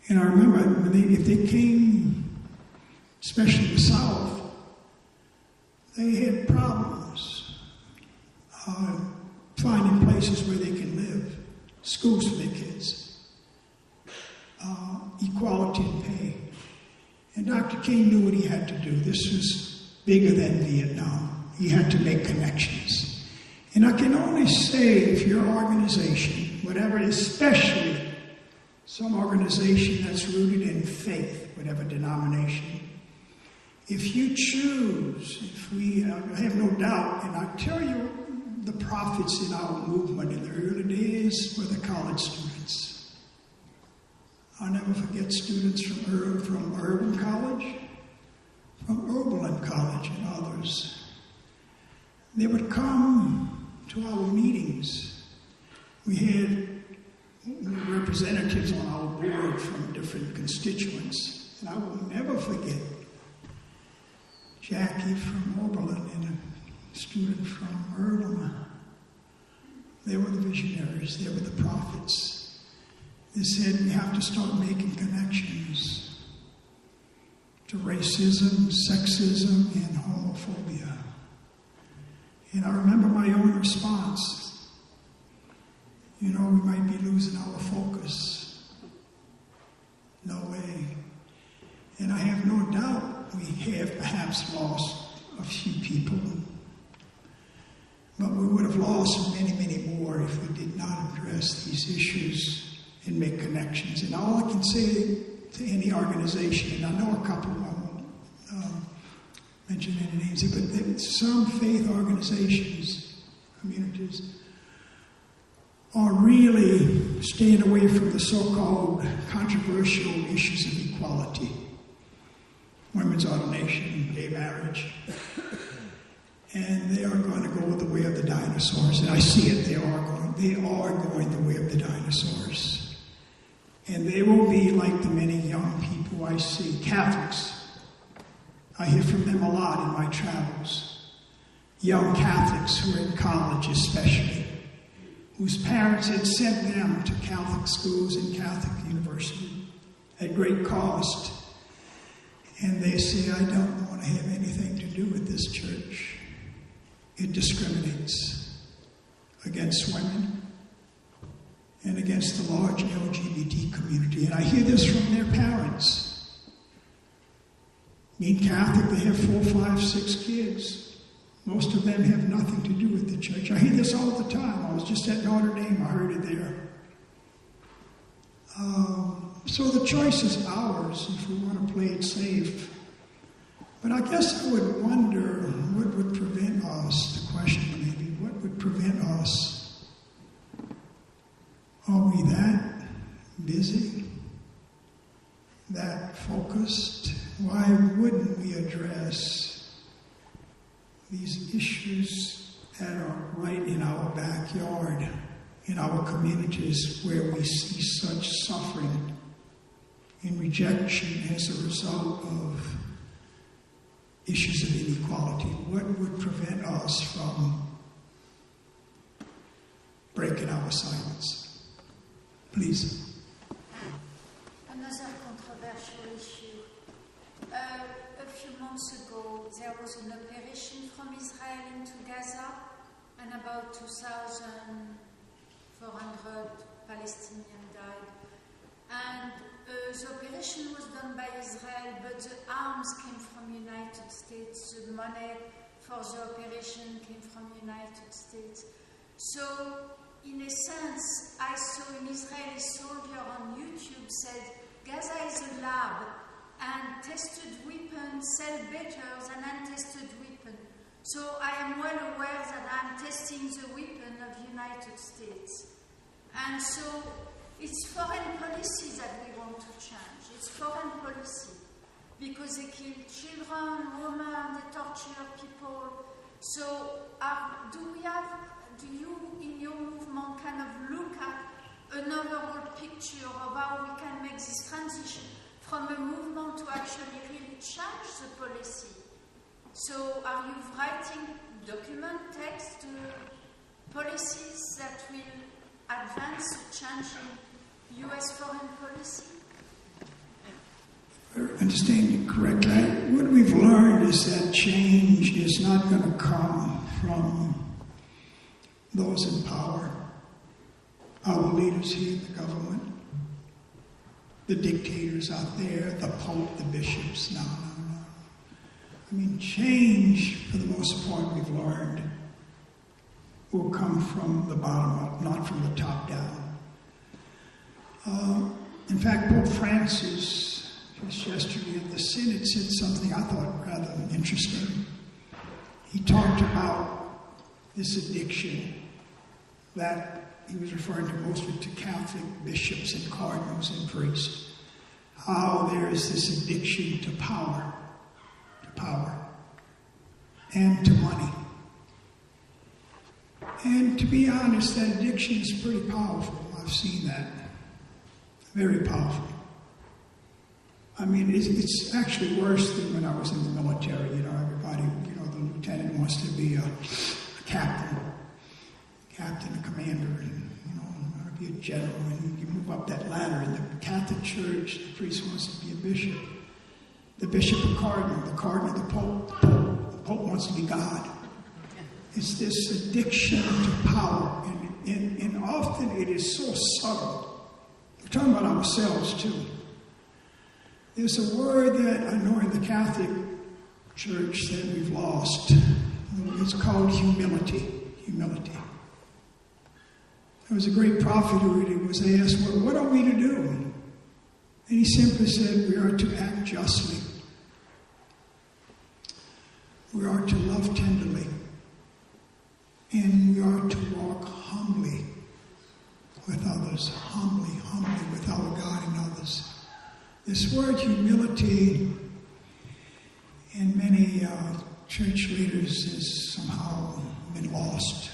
And I remember if they came, especially the South, they had problems finding places where they can live, schools for their kids, equality in pay. And Dr. King knew what he had to do. This was bigger than Vietnam. He had to make connections. And I can only say if your organization, whatever, especially some organization that's rooted in faith, whatever denomination, if you choose, I have no doubt, and I tell you, the prophets in our movement in the early days were the college students. I'll never forget students from Urban College, from Oberlin College and others. They would come to our meetings. We had representatives on our board from different constituents. And I will never forget Jackie from Oberlin and a student from Oberlin. They were the visionaries. They were the prophets. They said we have to start making connections to racism, sexism, and homophobia. And I remember my own response. We might be losing our focus. No way. And I have no doubt we have perhaps lost a few people. But we would have lost many, many more if we did not address these issues and make connections. And all I can say to any organization, and I know a couple, I won't mention any names here, but some faith organizations, communities, are really staying away from the so-called controversial issues of equality, women's ordination, gay marriage. And they are going to go the way of the dinosaurs. And I see it. They are going the way of the dinosaurs. And they will be like the many young people I see. Catholics. I hear from them a lot in my travels. Young Catholics who are in college especially, whose parents had sent them to Catholic schools and Catholic university at great cost. And they say, I don't want to have anything to do with this church. It discriminates against women and against the large LGBT community. And I hear this from their parents. Being Catholic, they have 4, 5, 6 kids. Most of them have nothing to do with the church. I hear this all the time. I was just at Notre Dame. I heard it there. So the choice is ours if we want to play it safe. But I guess I would wonder what would prevent us, the question maybe, what would prevent us? Are we that busy, that focused? Why wouldn't we address these issues that are right in our backyard, in our communities where we see such suffering and rejection as a result of issues of inequality? What would prevent us from breaking our silence? Please. Another controversial issue. A few months ago, there was an operation from Israel into Gaza, and about 2,400 Palestinians died. And the operation was done by Israel, but the arms came from the United States. The money for the operation came from the United States. So, in a sense, I saw an Israeli soldier on YouTube said, Gaza is a lab, and tested weapons sell better than untested weapons. So I am well aware that I'm testing the weapon of the United States. And so it's foreign policy that we want to change. It's foreign policy. Because they kill children, women, they torture people. So do you in your movement kind of look at an overall picture of how we can make this transition from a movement to actually really change the policy? So are you writing document, text, policies that will advance the change in U.S. foreign policy? If I understand you correctly, what we've learned is that change is not going to come from those in power, our leaders here in the government, the dictators out there, the Pope, the bishops. No. I mean, change, for the most part, we've learned, will come from the bottom up, not from the top down. In fact, Pope Francis, just yesterday at the Synod, said something I thought rather interesting. He talked about this addiction that he was referring to mostly to Catholic bishops and cardinals and priests. How there is this addiction to power, and to money. And to be honest, that addiction is pretty powerful. I've seen that. Very powerful. I mean, it's actually worse than when I was in the military. Everybody, the lieutenant wants to be a captain. captain, a commander, and you want to be a general, and you move up that ladder. In the Catholic Church, the priest wants to be a bishop, the bishop a cardinal, the cardinal the pope, the pope wants to be God. It's this addiction to power, and often it is so subtle. We're talking about ourselves too. There's a word that I know in the Catholic Church that we've lost. It's called humility. Humility. There was a great prophet who was asked, well, what are we to do? And he simply said, we are to act justly. We are to love tenderly. And we are to walk humbly with others. Humbly with our God and others. This word humility in many church leaders has somehow been lost.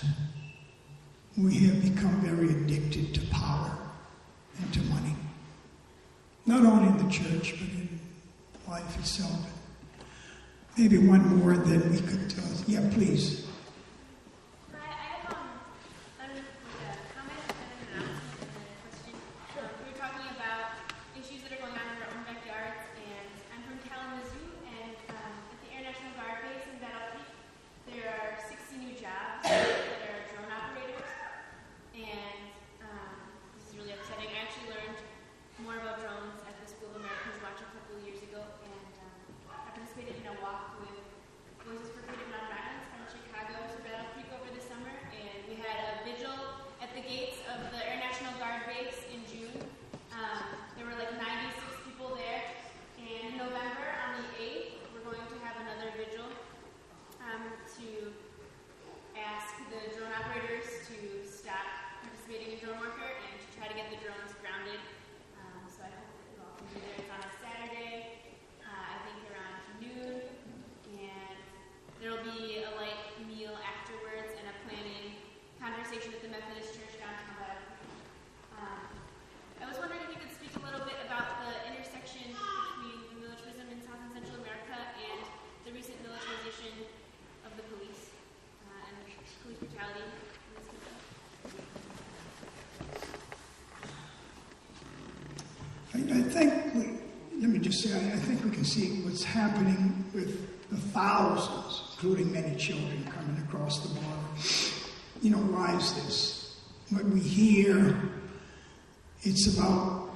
We have become very addicted to power and to money. Not only in the church, but in life itself. Maybe one more and then we could, yeah, please. I think we can see what's happening with the thousands, including many children, coming across the border. Why is this? What we hear, it's about,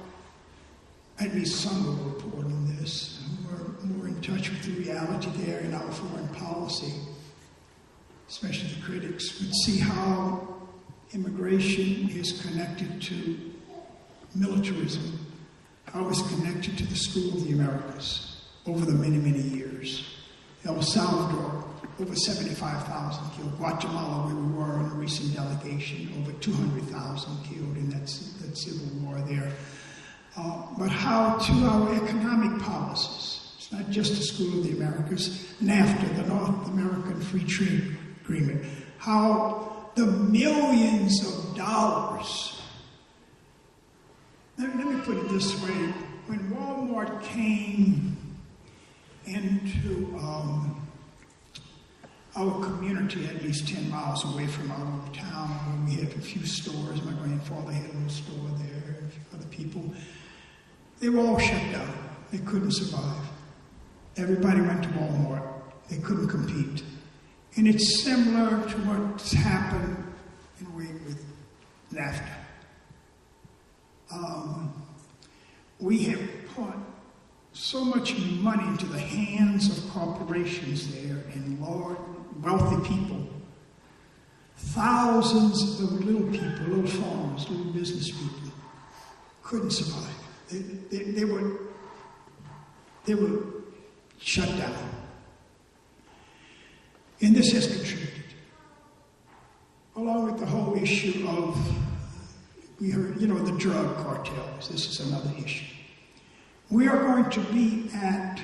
at least some will report on this, who are more in touch with the reality there in our foreign policy, especially the critics, would see how immigration is connected to militarism, how it's connected to the School of the Americas over the many, many years. El Salvador, over 75,000 killed. Guatemala, where we were on a recent delegation, over 200,000 killed in that civil war there. But how to our economic policies. It's not just the School of the Americas. NAFTA, the North American Free Trade Agreement. How the millions of dollars. Let me put it this way. When Walmart came into our community, at least 10 miles away from our own town, where we had a few stores, my grandfather had a little store there, and a few other people, they were all shut down. They couldn't survive. Everybody went to Walmart. They couldn't compete. And it's similar to what's happened in a way with NAFTA. We have put so much money into the hands of corporations there and wealthy people. Thousands of little people, little farmers, little business people couldn't survive. They were shut down. And this has contributed, along with the whole issue of, we heard, the drug cartels. This is another issue. We are going to be at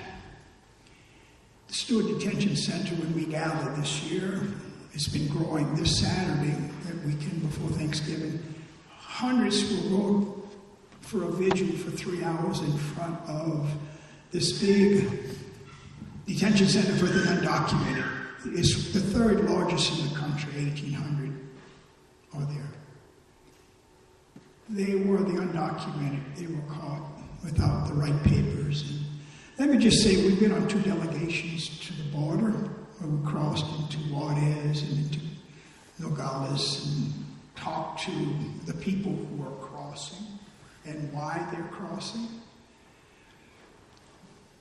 the Stewart Detention Center when we gather this year. It's been growing this Saturday, that weekend before Thanksgiving. Hundreds will go for a vigil for 3 hours in front of this big detention center for the undocumented. It's the third largest in the country, 1,800 are there. They were the undocumented. They were caught without the right papers. And let me just say, we've been on 2 delegations to the border, where we crossed into Juarez and into Nogales and talked to the people who are crossing and why they're crossing.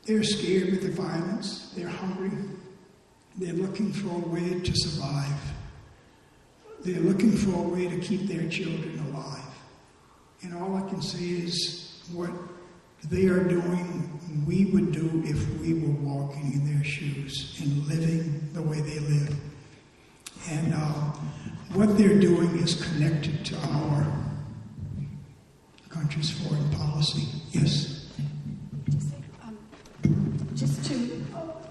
They're scared with the violence. They're hungry. They're looking for a way to survive. They're looking for a way to keep their children alive. And all I can say is what they are doing, we would do if we were walking in their shoes and living the way they live. And what they're doing is connected to our country's foreign policy. Yes? Just to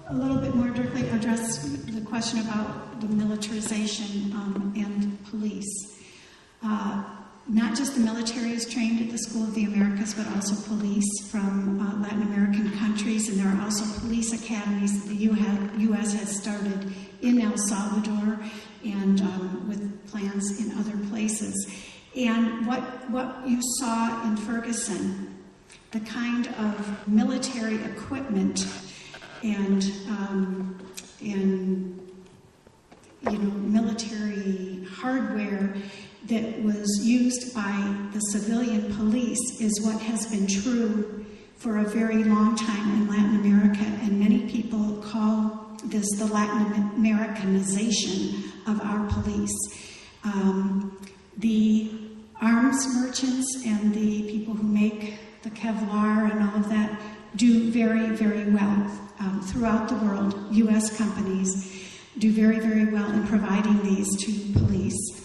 a little bit more directly address the question about the militarization and police. Not just the military is trained at the School of the Americas, but also police from Latin American countries, and there are also police academies that the U.S. has started in El Salvador and with plans in other places. And what you saw in Ferguson, the kind of military equipment and military hardware that was used by the civilian police is what has been true for a very long time in Latin America, and many people call this the Latin Americanization of our police. The arms merchants and the people who make the Kevlar and all of that do very, very well throughout the world. U.S. companies do very, very well in providing these to police.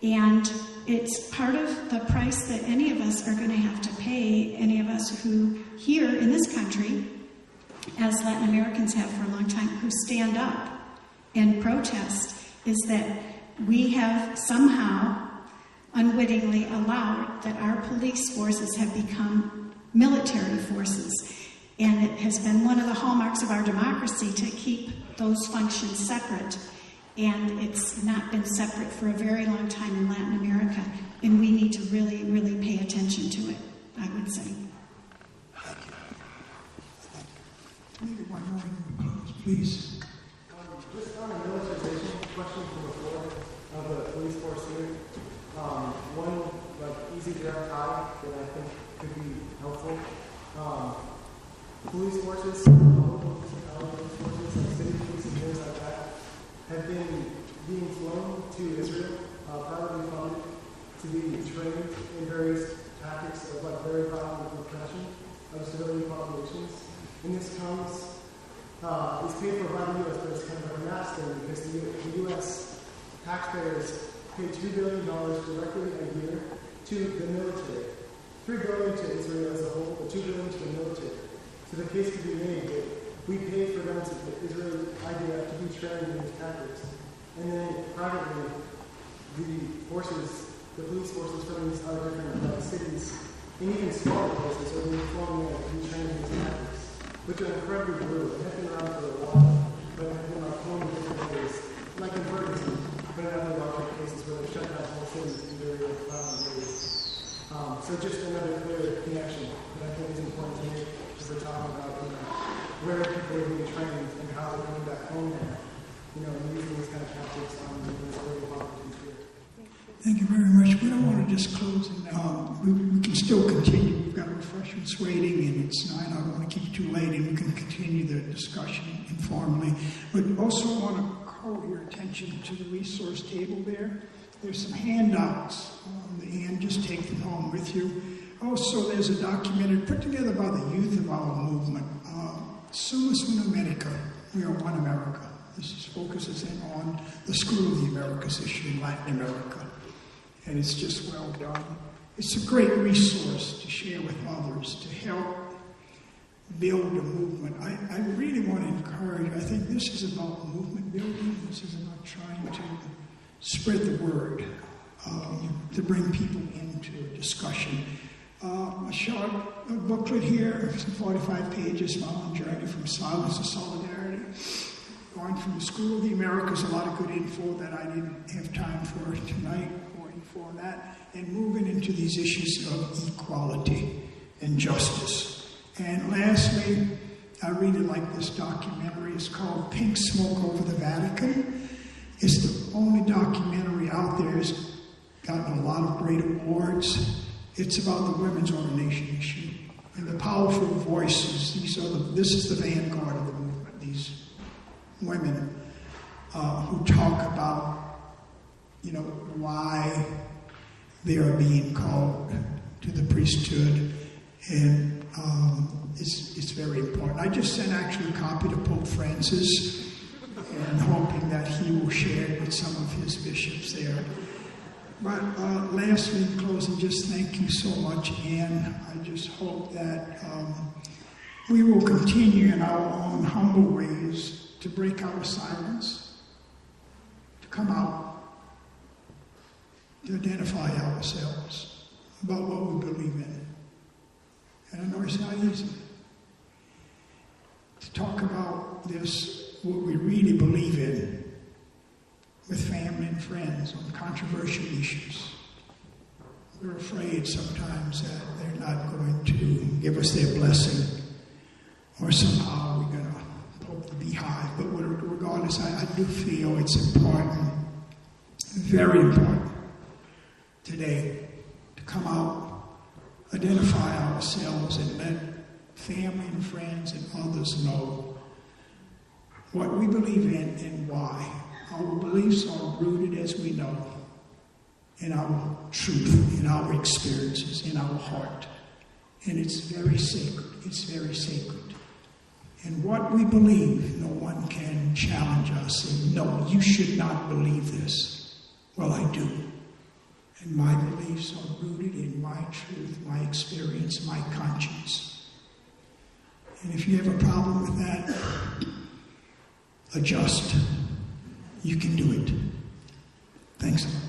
And it's part of the price that any of us are going to have to pay, any of us who here in this country, as Latin Americans have for a long time, who stand up and protest, is that we have somehow unwittingly allowed that our police forces have become military forces. And it has been one of the hallmarks of our democracy to keep those functions separate. And it's not been separate for a very long time in Latin America. And we need to really, really pay attention to it, I would say. Maybe one more, please. Just on a militarization question from before of the police force here. One easy direct tie that I think could be helpful. Police forces, police forces, like city police and things like that, have been being flown to Israel, privately funded, to be trained in various tactics of very violent repression of civilian populations. And this comes, it's paid for by the U.S., but it's kind of a mass thing because the U.S. taxpayers pay $2 billion directly a year to the military. $3 billion to Israel as a whole, but $2 billion to the military. So the case could be made that we pay for them, the Israeli IDF, to be trained in these tactics. And then privately, the police forces from these other different cities, and even smaller places, are being flown there to be trained in these tactics, which are incredibly brutal. They have been around for a while, but have been flown in different ways, like in Ferguson, but in other larger cases where they've shut down whole cities in very violent ways. So just another clear connection that I think is important to make as we're talking about where people are being trained and how they're coming back home there, and using these kind of tactics on the Israeli populations here. Thank you very much. We don't want to just close it now. We can still continue. We've got refreshments waiting, and it's 9. I don't want to keep you too late, and we can continue the discussion informally. But also want to call your attention to the resource table there. There's some handouts on the end. Just take them home with you. Also, there's a documentary put together by the youth of our movement. Sumus in America. We are one America. This focuses in on the School of the Americas issue in Latin America. And it's just well done. It's a great resource to share with others, to help build a movement. I really want to encourage, I think this is about movement building. This is about trying to spread the word, to bring people into a discussion. A short booklet here, some 45 pages, my own journey from silence to solidarity. Going from the School of the Americas, a lot of good info that I didn't have time for tonight or for that, and moving into these issues of equality and justice. And lastly, I really like this documentary. It's called Pink Smoke Over the Vatican. It's the only documentary out there that's gotten a lot of great awards. It's about the women's ordination issue and the powerful voices. This is the vanguard of the movement. These women who talk about, why they are being called to the priesthood, and it's very important. I just sent actually a copy to Pope Francis, and hoping that he will share it with some of his bishops there. But lastly, in closing, just thank you so much, Anne. I just hope that we will continue in our own humble ways to break our silence, to come out, to identify ourselves about what we believe in. And I know it's not easy to talk about this, what we really believe in, with family and friends on controversial issues. We're afraid sometimes that they're not going to give us their blessing, or somehow we're going to poke the beehive. But regardless, I do feel it's important, very important, today to come out, identify ourselves, and let family and friends and others know what we believe in and why. Our beliefs are rooted, as we know, in our truth, in our experiences, in our heart. And it's very sacred. It's very sacred. And what we believe, no one can challenge us and no, you should not believe this. Well, I do. And my beliefs are rooted in my truth, my experience, my conscience. And if you have a problem with that, adjust. You can do it. Thanks a lot.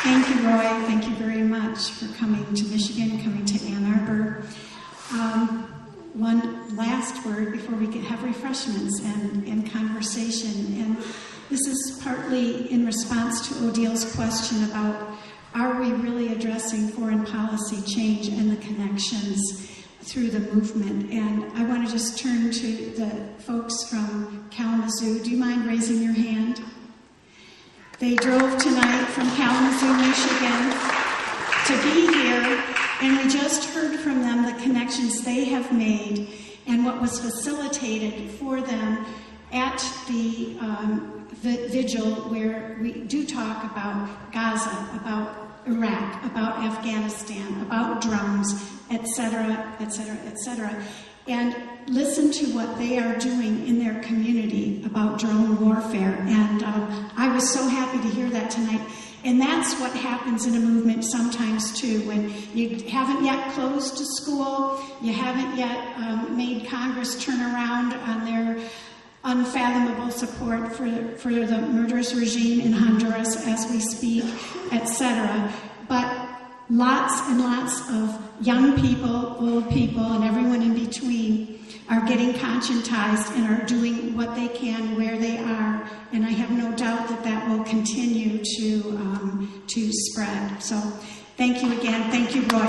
Thank you, Roy. Thank you very much for coming to Michigan, coming to Ann Arbor. One last word before we can have refreshments and conversation. And this is partly in response to Odil's question about, are we really addressing foreign policy change and the connections through the movement? And I want to just turn to the folks from Kalamazoo. Do you mind raising your hand? They drove tonight from Kalamazoo, Michigan to be here, and we just heard from them the connections they have made and what was facilitated for them at the vigil, where we do talk about Gaza, about Iraq, about Afghanistan, about drones, etc., etc., etc. And listen to what they are doing in their community about drone warfare. And I was so happy to hear that tonight. And that's what happens in a movement sometimes too, when you haven't yet closed a school, you haven't yet made Congress turn around on their unfathomable support for the murderous regime in Honduras as we speak, etc. But lots and lots of young people, old people, and everyone in between are getting conscientized and are doing what they can where they are. And I have no doubt that that will continue to spread. So thank you again. Thank you, Roy.